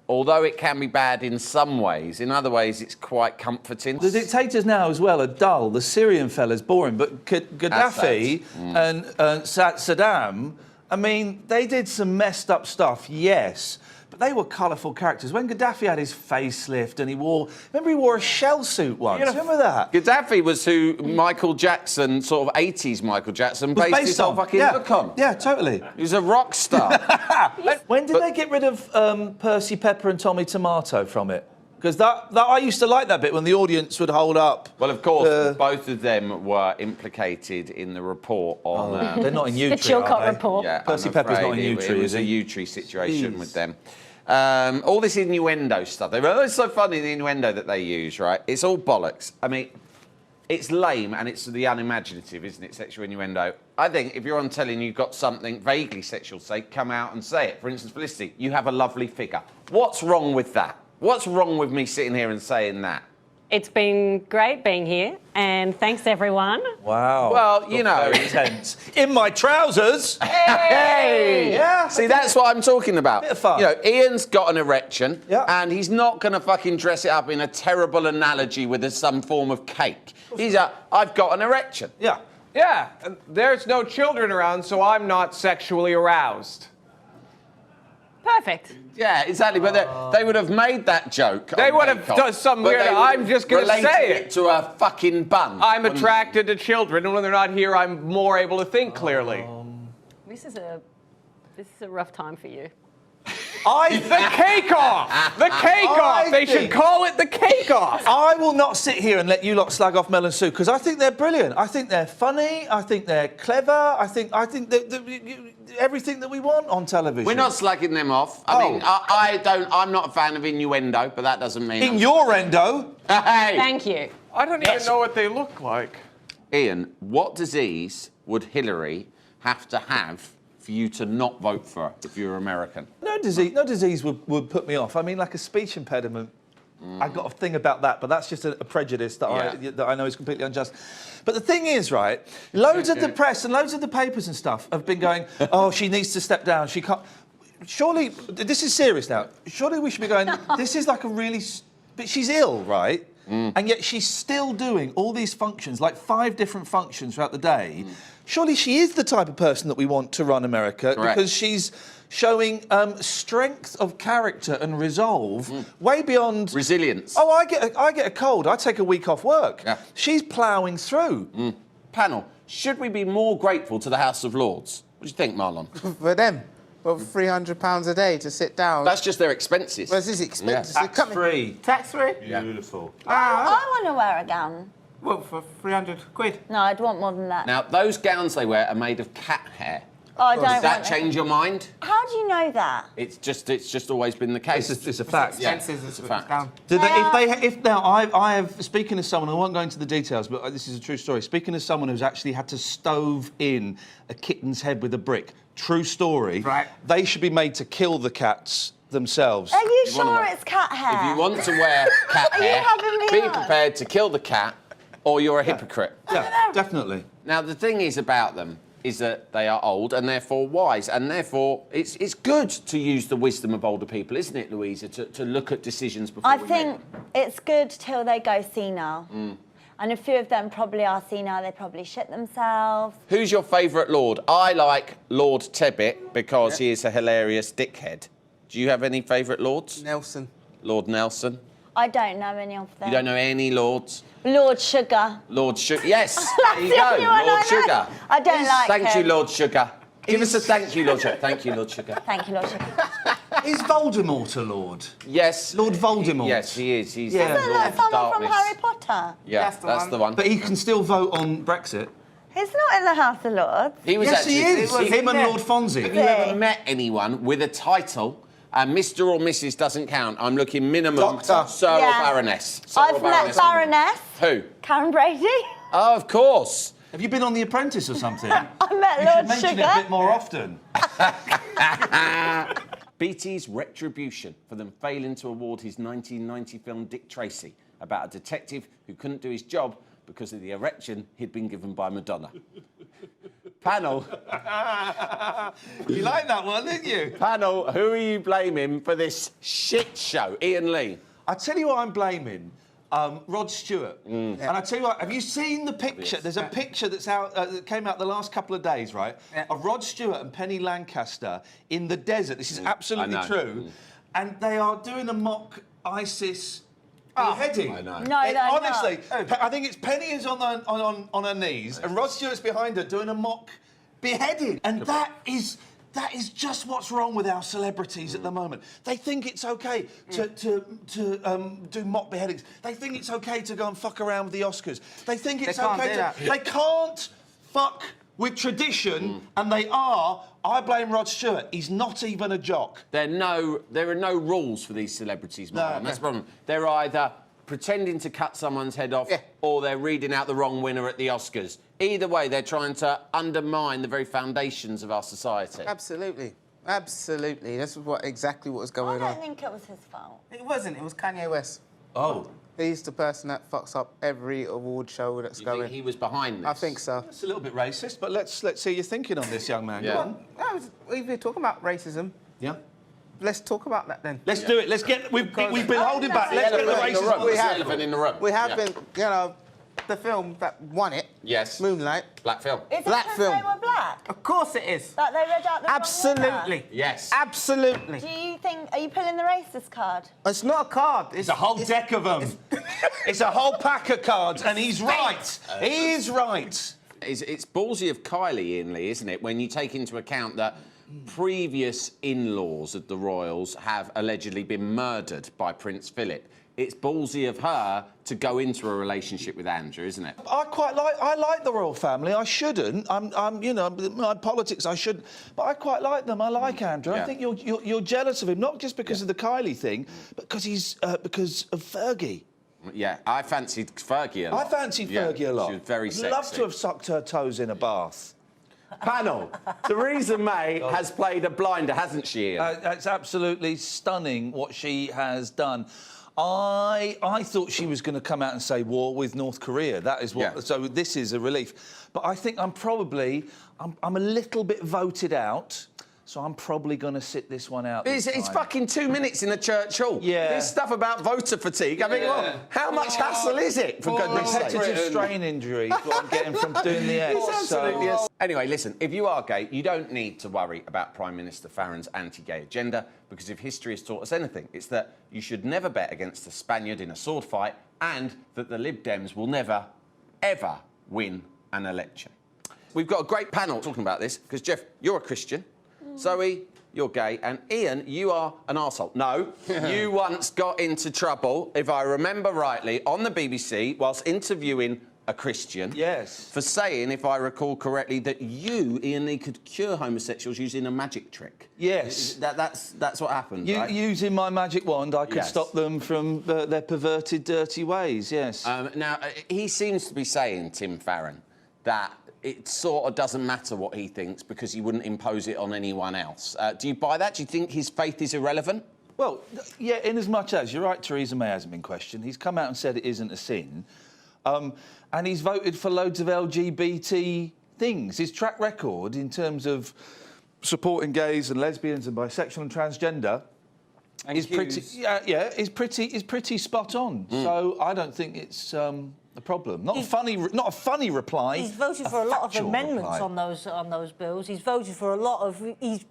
although it can be bad in some ways, in other ways it's quite comforting. The dictators now as well are dull. The Syrian fella's boring, but Gaddafi and Saddam, I mean, they did some messed up stuff, yes, but they were colourful characters. When Gaddafi had his facelift and he wore a shell suit once. Remember that? Gaddafi was who Michael Jackson, sort of 80s Michael Jackson, based his whole fucking look on. Yeah, totally. He was a rock star. When did they get rid of Percy Pepper and Tommy Tomato from it? Because that I used to like that bit when the audience would hold up. Well, of course, both of them were implicated in the report on... they're not in Utrecht, the Chilcot report. Yeah, Percy Pepper's not in Utrecht, It was a Utrecht situation with them. All this innuendo stuff. It's so funny, the innuendo that they use, right? It's all bollocks. I mean, it's lame and it's the unimaginative, isn't it, sexual innuendo? I think if you're on telly and you've got something vaguely sexual to say, come out and say it. For instance, Felicity, you have a lovely figure. What's wrong with that? What's wrong with me sitting here and saying that? It's been great being here, and thanks everyone. Wow. Well, you know. Very intense. In my trousers. Hey! Yeah. See, that's what I'm talking about. Bit of fun. You know, Ian's got an erection, and he's not going to fucking dress it up in a terrible analogy with some form of cake. He's I've got an erection. Yeah. Yeah, and there's no children around, so I'm not sexually aroused. Perfect. Yeah, exactly. But they would have made that joke. They would have done some weird. I'm just going to say it. To a fucking bun. I'm attracted to children, and when they're not here, I'm more able to think clearly. This is a rough time for you. The cake off! The cake off! They should call it the cake off! I will not sit here and let you lot slag off Mel and Sue, because I think they're brilliant. I think they're funny. I think they're clever. I think everything that we want on television. We're not slagging them off. I mean, I'm not a fan of innuendo, but that doesn't mean... In your endo. Hey! Thank you. I don't even know what they look like. Ian, what disease would Hillary have to have for you to not vote for her if you're American? No disease would put me off. I mean, like a speech impediment. I've got a thing about that, but that's just a prejudice that I know is completely unjust. But the thing is, right, loads of the press and loads of the papers and stuff have been going, oh, she needs to step down, she can't... Surely, this is serious now, surely we should be going, this is like a really... But she's ill, right? And yet she's still doing all these functions, like 5 different functions throughout the day. Surely she is the type of person that we want to run America, because she's showing strength of character and resolve way beyond... Resilience. Oh, I get a cold. I take a week off work. Yeah. She's ploughing through. Panel, should we be more grateful to the House of Lords? What do you think, Marlon? For them. Well, £300 a day to sit down. That's just their expenses. Well, this is expenses. Yeah. Tax-free. Tax-free? Beautiful. I want to wear a gown. What, for 300 quid? No, I'd want more than that. Now, those gowns they wear are made of cat hair. Oh, I don't Does that want change your mind? How do you know that? It's just always been the case. It's a fact. Expenses, it's a fact. I have speaking as someone, I won't go into the details, but this is a true story. Speaking as someone who's actually had to stove in a kitten's head with a brick. True story. Right. They should be made to kill the cats themselves. Are you sure it's cat hair? If you want to wear cat hair, be prepared to kill the cat, or you're a hypocrite. Yeah, definitely. Now, the thing is about them, is that they are old and therefore wise, and therefore it's good to use the wisdom of older people, isn't it, Louisa, to look at decisions before I we think it's good till they go senile. And a few of them probably are senile, they probably shit themselves. Who's your favourite Lord? I like Lord Tebbit because he is a hilarious dickhead. Do you have any favourite Lords? Nelson. Lord Nelson. I don't know any of them. You don't know any Lords? Lord Sugar. Lord Sugar. Yes, That's there you the go. only one Lord I know. Sugar. I don't like Thank him. you, Lord Sugar. Give us a thank you, Lord Sugar. Thank you, Lord Sugar. Thank you, Lord Sugar. Is Voldemort a lord? Yes. Lord Voldemort? Yes, he is. He's Yeah. the Isn't Lord that of someone from Darkness. Harry Potter? Yeah, that's the one. But he can still vote on Brexit. He's not in the House of Lords. He was Yes, actually, he is. Him and Lord Fonzie. Have you ever met anyone with a title? And Mr. or Mrs. doesn't count. I'm looking minimum Doctor. Sir or Baroness. Sir I've or met Baroness. Who? Karen Brady. Oh, of course. Have you been on The Apprentice or something? I met You Lord should mention Sugar. it a bit more often. BT's retribution for them failing to award his 1990 film Dick Tracy about a detective who couldn't do his job because of the erection he'd been given by Madonna. Panel. You like that one, didn't you? Panel, who are you blaming for this shit show? Ian Lee. I tell you what I'm blaming. Rod Stewart. And I tell you what, have you seen the picture? There's a picture that's out that came out the last couple of days, right? Of Rod Stewart and Penny Lancaster in the desert. This is absolutely true. And they are doing a mock ISIS beheading. I know. No, they're not. Honestly, I think it's Penny is on her knees and Rod Stewart's behind her doing a mock beheading. And that is just what's wrong with our celebrities at the moment. They think it's okay to do mock beheadings. They think it's okay to go and fuck around with the Oscars. They think it's okay to... They can't fuck with tradition, and they are... I blame Rod Stewart. He's not even a jock. There are no rules for these celebrities, Martin. That's the problem. They're either pretending to cut someone's head off or they're reading out the wrong winner at the Oscars. Either way, they're trying to undermine the very foundations of our society. Absolutely. Absolutely. That's exactly what was going I on. don't think it was his fault. It wasn't. It was Kanye West. Oh. He's the person that fucks up every award show that's going. Think he was behind this? I think so. It's a little bit racist, but let's see your thinking on this, young man. Yeah. Go on. If you're talking about racism, Yeah. let's talk about that then. Let's do it. Let's get... We've been holding back. Let's get the racism. We have. Elephant in the room. We have Yeah. been, the film that won it. Yes. Moonlight. Black film. Is it Black because film. they were black? Of course it is. That they read out the wrong winner? Absolutely. Yes. Absolutely. Do you think... Are you pulling the racist card? It's not a card. It's a whole deck of them. It's a whole pack of cards, and he's right. He is right. It's ballsy of Kylie, Ian Lee, isn't it, when you take into account that previous in-laws of the royals have allegedly been murdered by Prince Philip. It's ballsy of her to go into a relationship with Andrew, isn't it? I like the royal family. I shouldn't. I'm you know, my politics. I shouldn't. But I quite like them. I like Andrew. Yeah. I think you're jealous of him, not just because of the Kylie thing, but because of Fergie. Yeah, I fancied Fergie a lot. I fancied Fergie a lot. She was very I'd sexy. love to have sucked her toes in a bath. Panel, Theresa May has played a blinder, hasn't she, Ian? It's absolutely stunning what she has done. I thought she was going to come out and say war with North Korea. That is what. Yeah. So this is a relief. But I think I'm a little bit voted out. So I'm probably going to sit this one out. It's fucking 2 minutes in a church hall. Yeah. This stuff about voter fatigue. I mean, well, how much hassle is it, for goodness sake? Repetitive strain injury is what I'm getting from doing the X. Absolutely. Yes. Anyway, listen, if you are gay, you don't need to worry about Prime Minister Farron's anti-gay agenda, because if history has taught us anything, it's that you should never bet against a Spaniard in a sword fight, and that the Lib Dems will never, ever win an election. We've got a great panel talking about this, because, Jeff, you're a Christian. Zoe, you're gay, and Ian, you are an arsehole. No, you once got into trouble, if I remember rightly, on the BBC whilst interviewing a Christian. Yes. For saying, if I recall correctly, that you, Ian Lee, could cure homosexuals using a magic trick. Yes. That's what happened, right? Using my magic wand, I could Yes. stop them from their perverted, dirty ways, yes. Now, he seems to be saying, Tim Farron, that it sort of doesn't matter what he thinks because he wouldn't impose it on anyone else. Do you buy that? Do you think his faith is irrelevant? Well, yeah, in as much as, you're right, Theresa May hasn't been questioned. He's come out and said it isn't a sin. And he's voted for loads of LGBT things. His track record in terms of supporting gays and lesbians and bisexual and transgender is pretty spot on. So I don't think it's a problem. Not a funny reply. He's voted for a lot of amendments on those bills. He's voted for a lot of. He's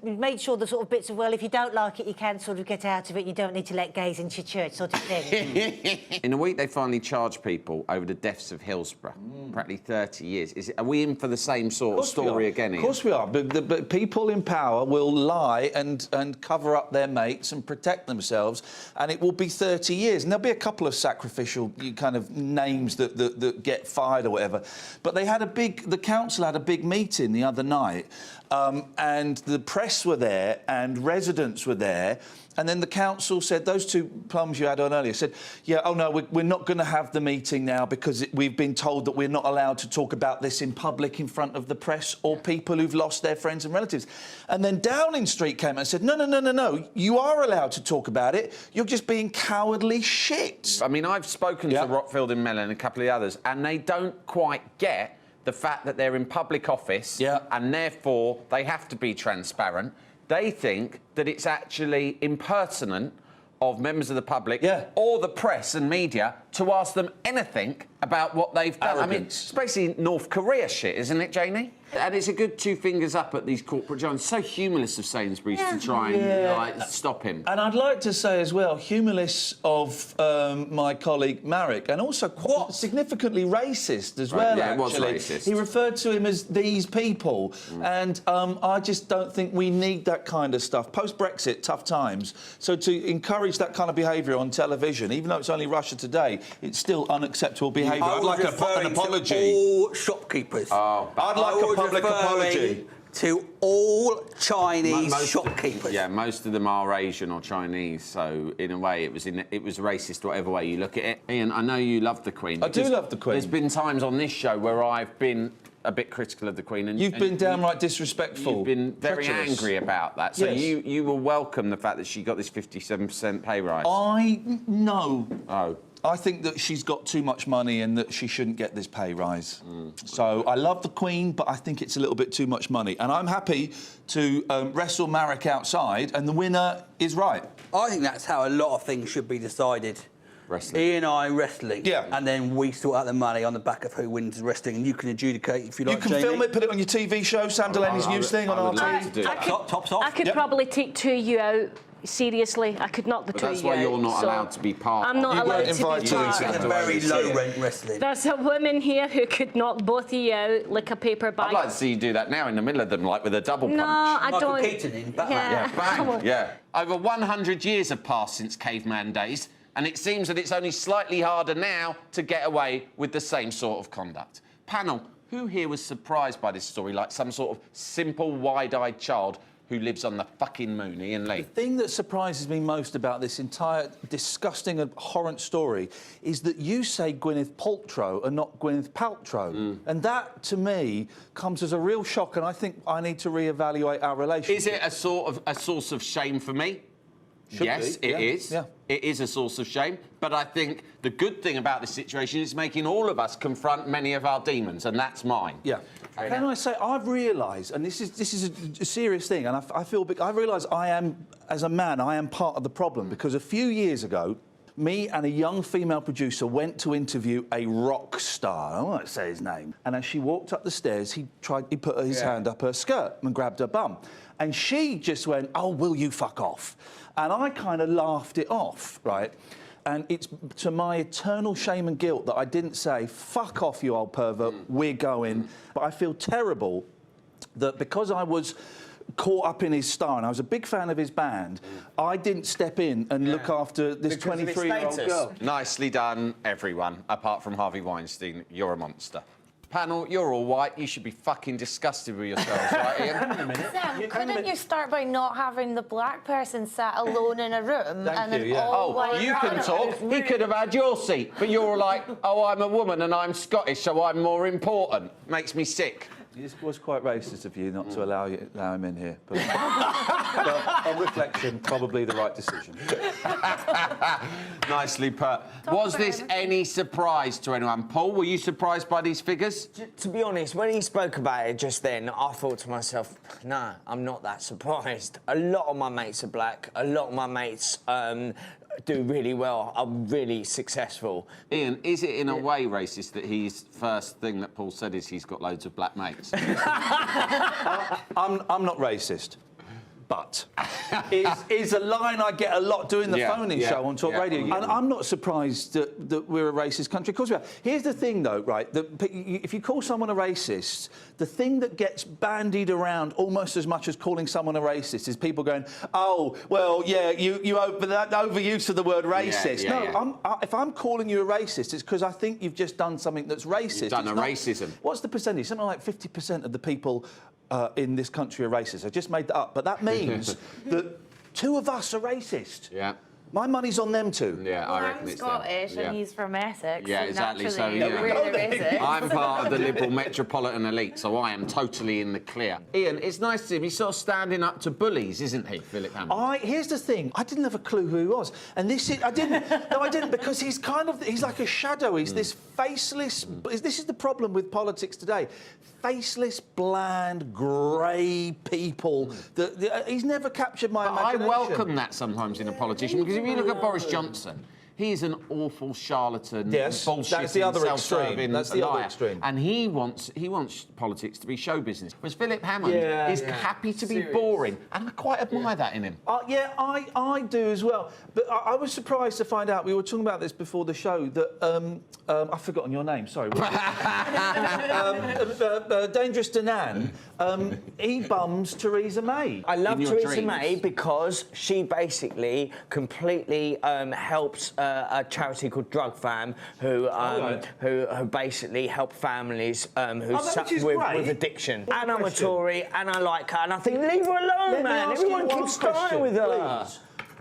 made sure the sort of bits of, well, if you don't like it, you can sort of get out of it. You don't need to let gays into your church, sort of thing. In a week, they finally charged people over the deaths of Hillsborough. Practically 30 years. Are we in for the same sort of story again? Of course we are. But people in power will lie and cover up their mates and protect themselves, and it will be 30 years. And there'll be a couple of sacrificial kind of names that get fired or whatever. But they had the council had a big meeting the other night, and the press were there and residents were there. And then the council said, those two plums you had on earlier, said, yeah, oh no, we're not going to have the meeting now because we've been told that we're not allowed to talk about this in public in front of the press or people who've lost their friends and relatives. And then Downing Street came and said, no, you are allowed to talk about it. You're just being cowardly shit. I mean, I've spoken to Rockfield and Mellon and a couple of others, and they don't quite get the fact that they're in public office and therefore they have to be transparent. They think that it's actually impertinent of members of the public or the press and media to ask them anything about what they've done. I mean, it's basically North Korea shit, isn't it, Janie? And it's a good two fingers up at these corporate giants. So humorless of Sainsbury's to try and stop him. And I'd like to say as well, humorless of my colleague Marek, and also quite significantly racist as well, yeah, actually. It was racist. He referred to him as these people. And I just don't think we need that kind of stuff. Post-Brexit, tough times. So to encourage that kind of behaviour on television, even though it's only Russia Today, it's still unacceptable behaviour. I'd like an apology. To all shopkeepers. I'd like a public apology to all Chinese shopkeepers. Yeah, most of them are Asian or Chinese, so in a way it was racist whatever way you look at it. Iain, I know you love the Queen. I do love the Queen. There's been times on this show where I've been a bit critical of the Queen. And you've been downright disrespectful. You've been very angry about that. So you will welcome the fact that she got this 57% pay rise. No. Oh. I think that she's got too much money and that she shouldn't get this pay rise. So I love the Queen, but I think it's a little bit too much money. And I'm happy to wrestle Marek outside, and the winner is right. I think that's how a lot of things should be decided. Wrestling. Iain and I wrestling. Yeah. And then we sort out the money on the back of who wins wrestling, and you can adjudicate if you like. You can film it, put it on your TV show, Sam Delaney's News Thing on RT. Tops off. I could probably take two of you out. Seriously, I could knock the two of you That's why you're not allowed to be part. I'm not allowed to be part. It's very low rent wrestling. There's a woman here who could knock both of you out like a paper bag. I'd like to see you do that now in the middle of them, like with a double punch. No, I don't. Michael Keaton in Batman. Yeah, bang. Yeah. Over 100 years have passed since caveman days, and it seems that it's only slightly harder now to get away with the same sort of conduct. Panel, who here was surprised by this story, like some sort of simple, wide-eyed child who lives on the fucking moon, Iain Lee? The thing that surprises me most about this entire disgusting, abhorrent story is that you say Gwyneth Paltrow and not Gwyneth Paltrow. And that, to me, comes as a real shock, and I think I need to reevaluate our relationship. Is it a source of shame for me? Yes, it is. Yeah. It is a source of shame. But I think the good thing about this situation is making all of us confront many of our demons, and that's mine. Yeah. Can I say, I've realised, and this is a serious thing, and I feel big. I realise I am, as a man, I am part of the problem, because a few years ago, me and a young female producer went to interview a rock star. I won't say his name. And as she walked up the stairs, he put his hand up her skirt and grabbed her bum. And she just went, "Oh, will you fuck off?" And I kind of laughed it off, right? And it's to my eternal shame and guilt that I didn't say, "Fuck off, you old pervert, we're going." But I feel terrible that because I was caught up in his star and I was a big fan of his band, I didn't step in and look after this 23-year-old girl. Nicely done, everyone, apart from Harvey Weinstein. You're a monster. Panel, you're all white. You should be fucking disgusted with yourselves, right, Iain? Sam, couldn't you start by not having the black person sat alone in a room all white? You can talk. He could have had your seat, but you're like, "Oh, I'm a woman and I'm Scottish, so I'm more important." Makes me sick. It was quite racist of you not to allow him in here. But But on reflection, probably the right decision. Nicely put. Was this any surprise to anyone? Paul, were you surprised by these figures? To be honest, when he spoke about it just then, I thought to myself, no, I'm not that surprised. A lot of my mates are black. A lot of my mates do really well, are really successful. Ian, is it in a way racist that his first thing that Paul said is he's got loads of black mates? I'm not racist. But is a line I get a lot doing the phone-in show on Talk Radio. And I'm not surprised that we're a racist country. Of course we are. Here's the thing, though, right? If you call someone a racist, the thing that gets bandied around almost as much as calling someone a racist is people going, oh, well, yeah, you that overuse of the word racist. If I'm calling you a racist, it's because I think you've just done something that's racist. You've done racism. What's the percentage? Something like 50% of the people in this country are racist. I just made that up, but that means that 2 of us are racist. Yeah. My money's on them 2. Yeah, I reckon I'm it's Scottish and he's from Essex. Yeah, so exactly. So we're the racist. I'm part of the liberal metropolitan elite, so I am totally in the clear. Ian, it's nice to see him. He's sort of standing up to bullies, isn't he, Philip Hammond? Here's the thing. I didn't have a clue who he was, and this is I didn't because he's like a shadow. He's this faceless. This is the problem with politics today. Faceless, bland, grey people. He's never captured my imagination. I welcome that sometimes in a politician, because if you look at Boris Johnson, he's an awful charlatan, bullshitting, that's the other self-serving liar. extreme. And he wants politics to be show business. Whereas Philip Hammond is happy to be boring, and I quite admire that in him. I do as well. But I was surprised to find out, we were talking about this before the show, that I've forgotten your name, sorry. Dangerous Danan, he bums Theresa May. I love Theresa May because she basically completely helps a charity called Drug Fam, who basically help families who suffer with addiction. And I'm a Tory, and I like her, and I think, leave her alone, man. Everyone keeps starting with her. Please.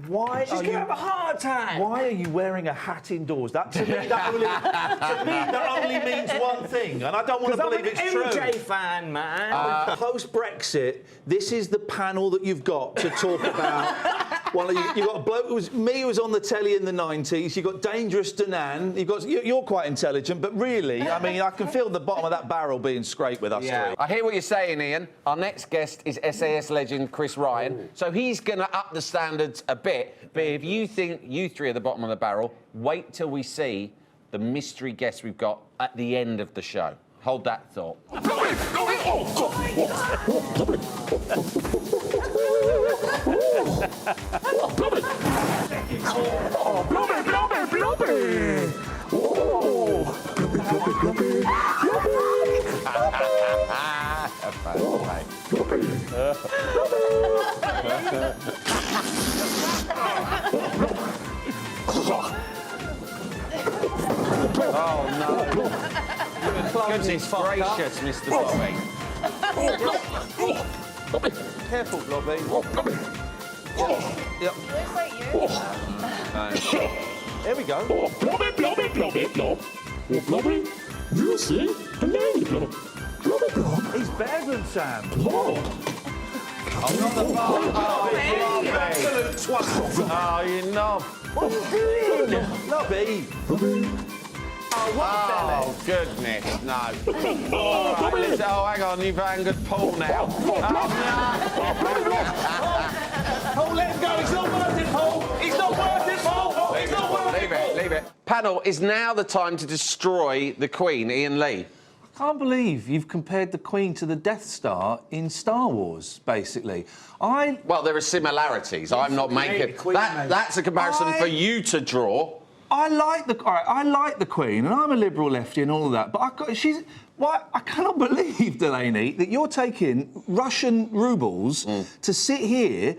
Why She's going to have a heart attack. Why are you wearing a hat indoors? That only means one thing, and I don't want to believe it's true. I'm an MJ fan, man. Post-Brexit, this is the panel that you've got to talk about. You've got a bloke who was on the telly in the 90s. You've got Dangerous Danan. You're quite intelligent, but really, I mean, I can feel the bottom of that barrel being scraped with us 3. I hear what you're saying, Ian. Our next guest is SAS legend Chris Ryan, so he's going to up the standards a bit. But if you think you 3 are the bottom of the barrel, wait till we see the mystery guest we've got at the end of the show. Hold that thought. Oh no! Goodness gracious, Mr. Bobby. Careful, Blobby. Yep. There we go. Blobby. You see? He's better than Sam. I'm not the Oh, you absolute twat. Oh, you knob. What are you doing? Blobby. Oh, goodness, no. All right, listen, hang on, you've angered Paul now. Paul, let him go. He's not worth it, Paul. He's not worth it, Paul. He's not worth it. Leave it. Panel, is now the time to destroy the Queen, Ian Lee? I can't believe you've compared the Queen to the Death Star in Star Wars, basically. Well, there are similarities. I'm not making... That's a comparison for you to draw. I like the Queen, and I'm a liberal lefty and all of that, but I cannot believe, Delaney, that you're taking Russian rubles to sit here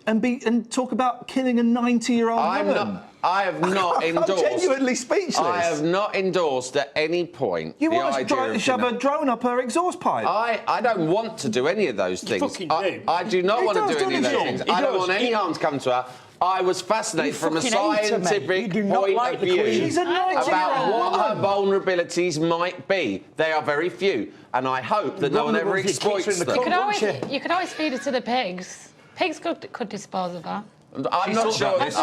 and talk about killing a 90-year-old woman. I have not endorsed... I'm genuinely speechless. I have not endorsed at any point you want to shove a drone up her exhaust pipe? I don't want to do any of those things. I do not want to do any of those things. I don't want any harm to come to her. I was fascinated from a scientific point of view about what her vulnerabilities might be. They are very few, and I hope that no one ever exploits them. You could always feed it to the pigs. Pigs could dispose of her. I'm not sure that's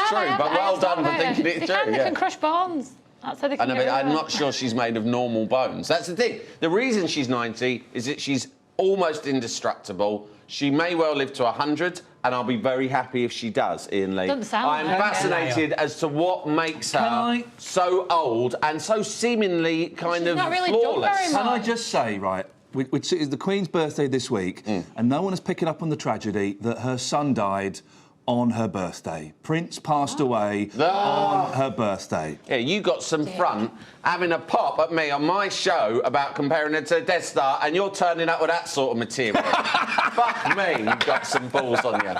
true, but well done for thinking it's true. They can crush bones. That's how they I can know, get but rid of I'm her. not sure she's made of normal bones. That's the thing. The reason she's 90 is that she's almost indestructible. She may well live to 100, and I'll be very happy if she does, Iain Lee. Doesn't sound I'm like it. fascinated as to what makes her so old and so seemingly kind of not really done flawless. very much. Can I just say, right, which is the Queen's birthday this week, and no one is picking up on the tragedy that her son died on her birthday. Prince passed away on her birthday. Yeah, you got some front having a pop at me on my show about comparing her to a Death Star, and you're turning up with that sort of material. Fuck me, you've got some balls on you.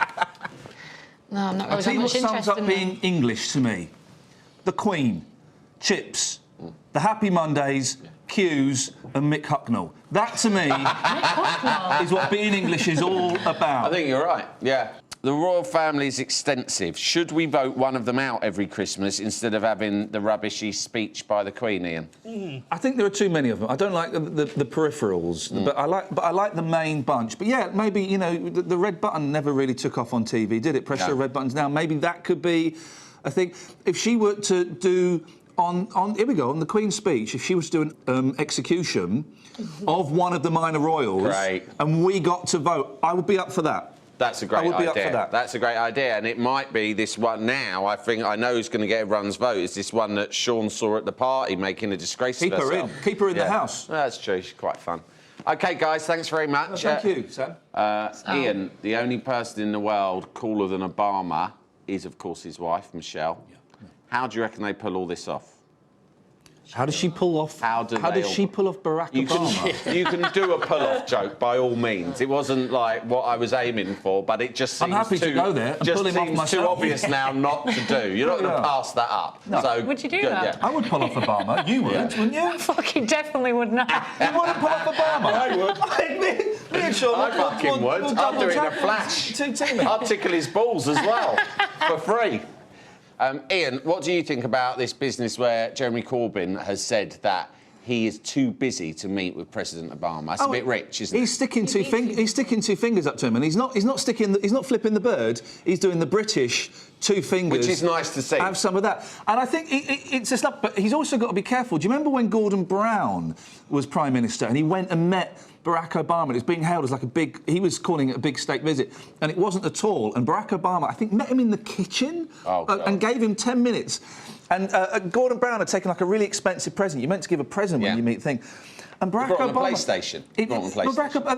No, I'm not really I'll tell you what much sums interest up in being English to me. The Queen, Chips, the Happy Mondays, Q's and Mick Hucknall. That, to me, is what being English is all about. I think you're right, yeah. The royal family is extensive. Should we vote one of them out every Christmas instead of having the rubbishy speech by the Queen, Iain? I think there are too many of them. I don't like the peripherals, but I like the main bunch. But yeah, maybe, you know, the red button never really took off on TV, did it? Press the red buttons now. Maybe that could be a thing. If she were to do here we go, on the Queen's speech, if she was to do an execution of one of the minor royals, and we got to vote, I would be up for that. That's a great idea. I would be up for that. That's a great idea, and it might be this one now. I think I know who's going to get everyone's vote. Is this one that Sean saw at the party making a disgrace of herself? Keep her in the house. That's true. She's quite fun. OK, guys, thanks very much. Thank you, Sam. Iain, the only person in the world cooler than Obama is, of course, his wife, Michelle. Yeah. How do you reckon they pull all this off? How does she pull off? How does she pull off Barack Obama? You can do a pull-off joke by all means. It wasn't like what I was aiming for, but it just seems I'm happy to go there and just pull him off seems myself. too obvious now not to do. You're not going to pass that up. No. So, Would you do that? Yeah. I would pull off Obama. You would, wouldn't you? I fucking definitely would not. You wouldn't pull off Obama? I would. Me and Sean, I fucking would. I'd do it in a flash. I'd tickle his balls as well, for free. Iain, what do you think about this business where Jeremy Corbyn has said that he is too busy to meet with President Obama? That's a bit rich, isn't it? He's sticking two fingers up to him, and he's not flipping the bird. He's doing the British two fingers, which is nice to see. Have some of that, and I think it's just not. But he's also got to be careful. Do you remember when Gordon Brown was Prime Minister and he went and met Barack Obama? It was being hailed as like a big. He was calling it a big state visit, and it wasn't at all. And Barack Obama, I think, met him in the kitchen and gave him 10 minutes. And Gordon Brown had taken like a really expensive present. You're meant to give a present when you meet thing. And Barack Obama... Obama... PlayStation.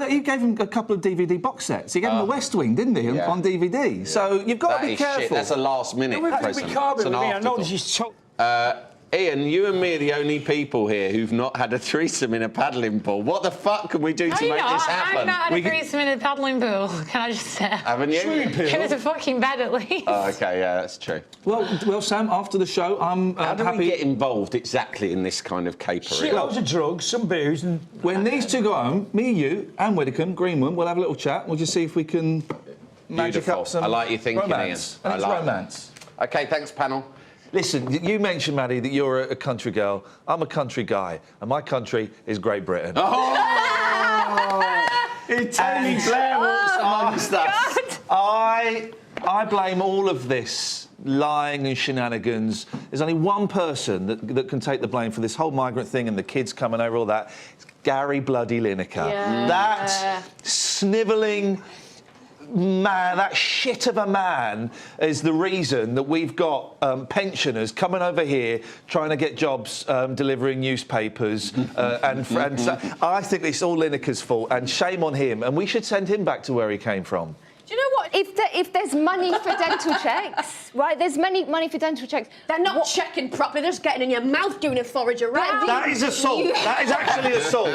He gave him a couple of DVD box sets. He gave him The West Wing, didn't he, on DVD? Yeah. So you've got to be careful. Shit. That's a last-minute present. It's an afterthought. Iain, you and me are the only people here who've not had a threesome in a paddling pool. What the fuck can we do to make this happen? I've not had a threesome in a paddling pool, can I just say? Haven't you? It was a fucking bed at least. Oh, OK, yeah, that's true. Well, Sam, after the show, I'm How do happy... we get involved exactly in this kind of capery? Loads of drugs, some booze, and... When these two go home, me and you, and Widdicombe, Greenwood, we'll have a little chat. We'll just see if we can magic up some I like your thinking, romance. Iain. I think it's romance. OK, thanks, panel. Listen, you mentioned, Maddie, that you're a country girl. I'm a country guy, and my country is Great Britain. Oh! Tony Blair walks amongst us. I blame all of this lying and shenanigans. There's only one person that can take the blame for this whole migrant thing and the kids coming over, all that. It's Gary bloody Lineker. Yeah. That snivelling... man, that shit of a man is the reason that we've got pensioners coming over here trying to get jobs delivering newspapers and I think it's all Lineker's fault, and shame on him, and we should send him back to where he came from. Do you know what? If there's money for dental checks, right? There's money for dental checks. They're not checking properly. They're just getting in your mouth doing a forage around. That is assault. That is actually assault.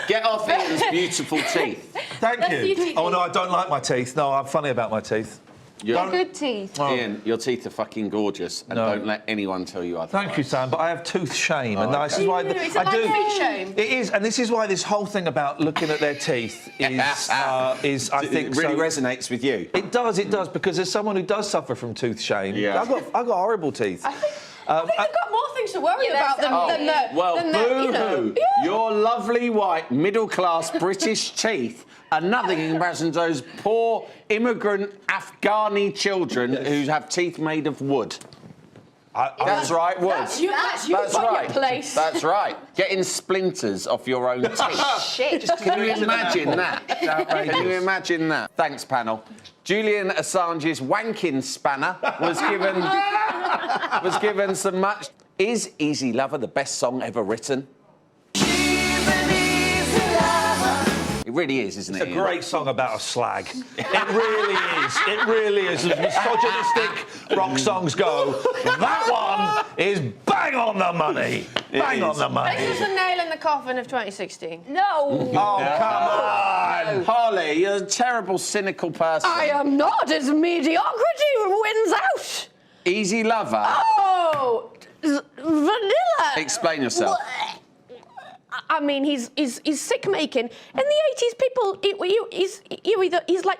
Get off Iain's beautiful teeth. Thank you. Oh, no, I don't like my teeth. No, I'm funny about my teeth. They're good teeth. Iain, your teeth are fucking gorgeous, and don't let anyone tell you otherwise. Thank you, Sam, but I have tooth shame, and this is why it's a teeth shame. It is, and this is why this whole thing about looking at their teeth is I think, it really resonates with you. It does, because as someone who does suffer from tooth shame, I've got horrible teeth. I think they've got more things to worry about than boo-hoo. Your lovely white middle-class British teeth Another comparison to those poor immigrant Afghani children who have teeth made of wood. That's right, wood. That's you got your place. That's right. Getting splinters off your own teeth. Shit. Can you imagine that? Can you imagine that? Thanks, panel. Julian Assange's wanking spanner was given some much. Is Easy Lover the best song ever written? It really is, isn't it? It's a great song about a slag. It really is. It really is. As misogynistic rock songs go, that one is bang on the money. Bang on the money. This is the nail in the coffin of 2016. No. Oh, come on. Holly, you're a terrible, cynical person. I am not. It's mediocrity wins out. Easy Lover. Oh, vanilla. Explain yourself. I mean, he's sick making. In the 80s, people, he's like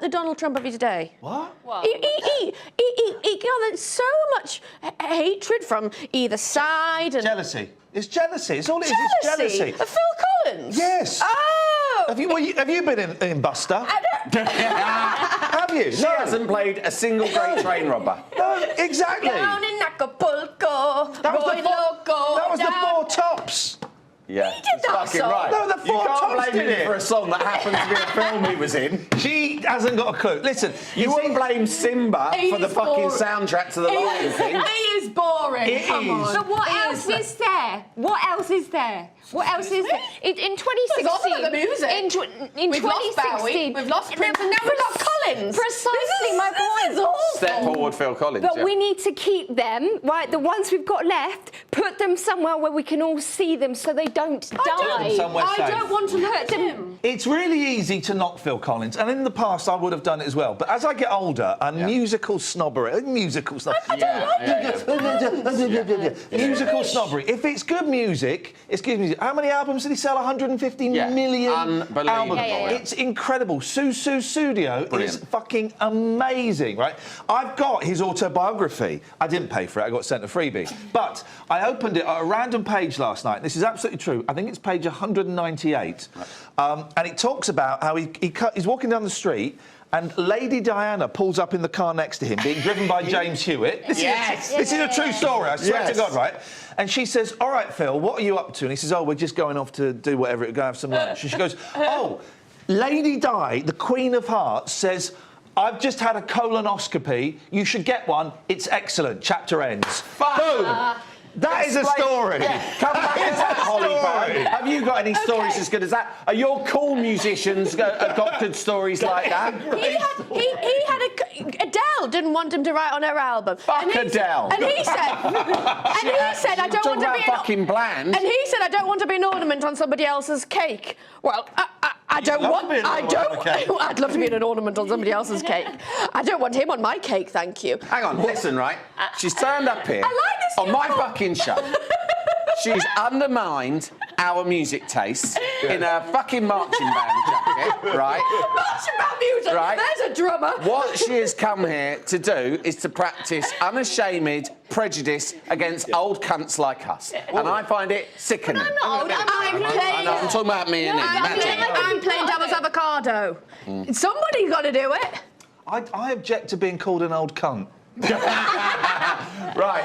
the Donald Trump of his day. What? He gathered so much hatred from either side. And Jealousy. It's jealousy. It's all it is. It's jealousy. Phil Collins? Yes. Oh! Have you been in Buster? Have you? She hasn't played a single great train robber. No, exactly. Down in Acapulco, That was the Four Tops. Yeah, He did that fucking song. right. No, the Four You can't Tops blame did him it. for a song that happened to be a film he was in. She hasn't got a clue. Listen, You won't blame Simba for the is fucking boring. soundtrack to the Lion King. He is boring. It Come is. on. But what else is there? What else is there? What else is there? In 2016, There's also the music. in We've lost 2016, Bowie, we've lost Prince, and now we've lost Collins. Precisely my point. Step forward, Phil Collins. But yeah. we need to keep them, right? The ones we've got left, put them somewhere where we can all see them so they don't die. somewhere I safe. don't want to hurt him. It's really easy to knock Phil Collins, and in the past I would have done it as well. But as I get older, musical snobbery, musical snobbery. If it's good music, it's good music. How many albums did he sell? 150 million Unbelievable. albums. Yeah. It's incredible. Susu's Studio is fucking amazing, right? I've got his autobiography. I didn't pay for it. I got sent a freebie. But I opened it at a random page last night. This is absolutely true. I think it's page 198. And it talks about how he's walking down the street and Lady Diana pulls up in the car next to him, being driven by James Hewitt. This is a true story, I swear to God, right? And she says, all right, Phil, what are you up to? And he says, oh, we're just going off to do whatever, go have some lunch. And she goes, oh, Lady Di, the Queen of Hearts, says, I've just had a colonoscopy. You should get one. It's excellent. Chapter ends. Boom. That is a story. Come back to that, Holly Byrne. Have you got any stories as good as that? Are your cool musicians got good stories like that? Adele didn't want him to write on her album. Fuck Adele. And he said, I don't want to be fucking bland. And he said, I don't want to be an ornament on somebody else's cake. Well, I'd love to be an ornament on somebody else's cake. I don't want him on my cake, thank you. Hang on, listen, right? She's turned up here on my fucking show. She's undermined our music tastes in a fucking marching band jacket, right? Marching band music. Right. There's a drummer. What she has come here to do is to practice unashamed prejudice against old cunts like us. And I find it sickening. I'm talking about me and him. I'm playing devil's avocado. Somebody's got to do it. I object to being called an old cunt. Right.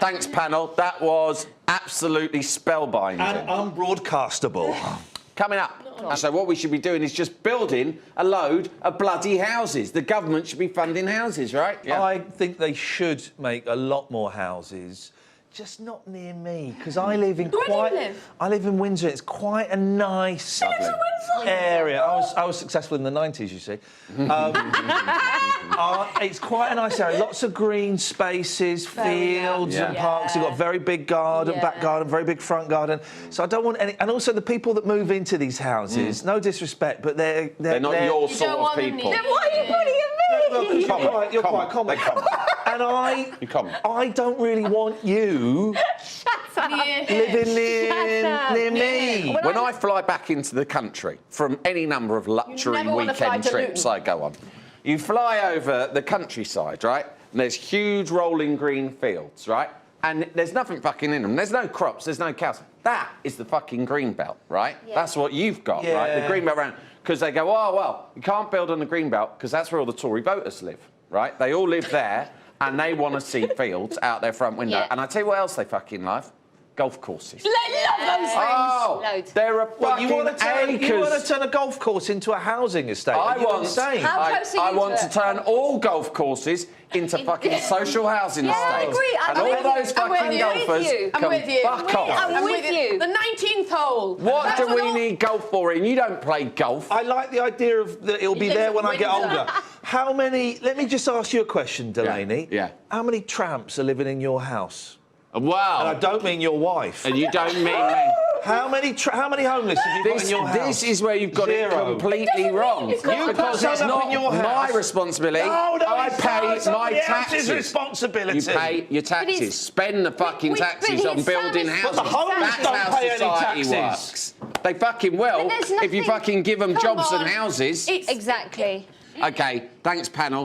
Thanks, panel. That was absolutely spellbinding. And unbroadcastable. Coming up. So what we should be doing is just building a load of bloody houses. The government should be funding houses, right? Yeah. I think they should make a lot more houses. Just not near me, because I live in I live in Windsor. It's quite a nice area. I was successful in the 90s, you see. It's quite a nice area. Lots of green spaces, fields and parks. You've got a very big garden, back garden, very big front garden. So I don't want any. And also the people that move into these houses. No disrespect, but they're not your sort of people. Then why are you putting at me? You're quite common. And I don't really want you living near me. When I fly back into the country from any number of luxury weekend trips I go on, you fly over the countryside, right? And there's huge rolling green fields, right? and there's nothing fucking in them. There's no crops, there's no cows. That is the fucking green belt, right? Yeah. That's what you've got, right? The green belt around. Because they go, oh, well, you can't build on the green belt because that's where all the Tory voters live, right? They all live there and they want to see fields out their front window. Yeah. And I tell you what else they fucking love. Golf courses. Love those things. Oh, Loads. there are Well, fucking you want acres. to turn a golf course into a housing estate? I You're want, insane. How close are I you want to to it? turn all golf courses into fucking social housing Yeah, I estates. agree. And I'm all with those you. I'm with fucking you. golfers I'm can with you. fuck off. I'm with you. The 19th hole. What That's do we all- need golf for? And you don't play golf. I like the idea of that it'll be there when I get older. How many... Let me just ask you a question, Delaney. Yeah. How many tramps are living in your house? Wow. And I don't mean your wife. And you don't mean me. How many homeless have you got in your house? This is where you've got Zero. it completely wrong. You put Because it's some up not in your my house. responsibility. No, I it's pay not my somebody else's taxes. responsibility. You pay your taxes. it's- Spend the fucking but taxes it's on building Sam's- houses. But the homeless That's don't how pay any society taxes. works. They fucking will But there's if you nothing- fucking give them Come jobs on. and houses. Exactly. Okay, thanks, panel.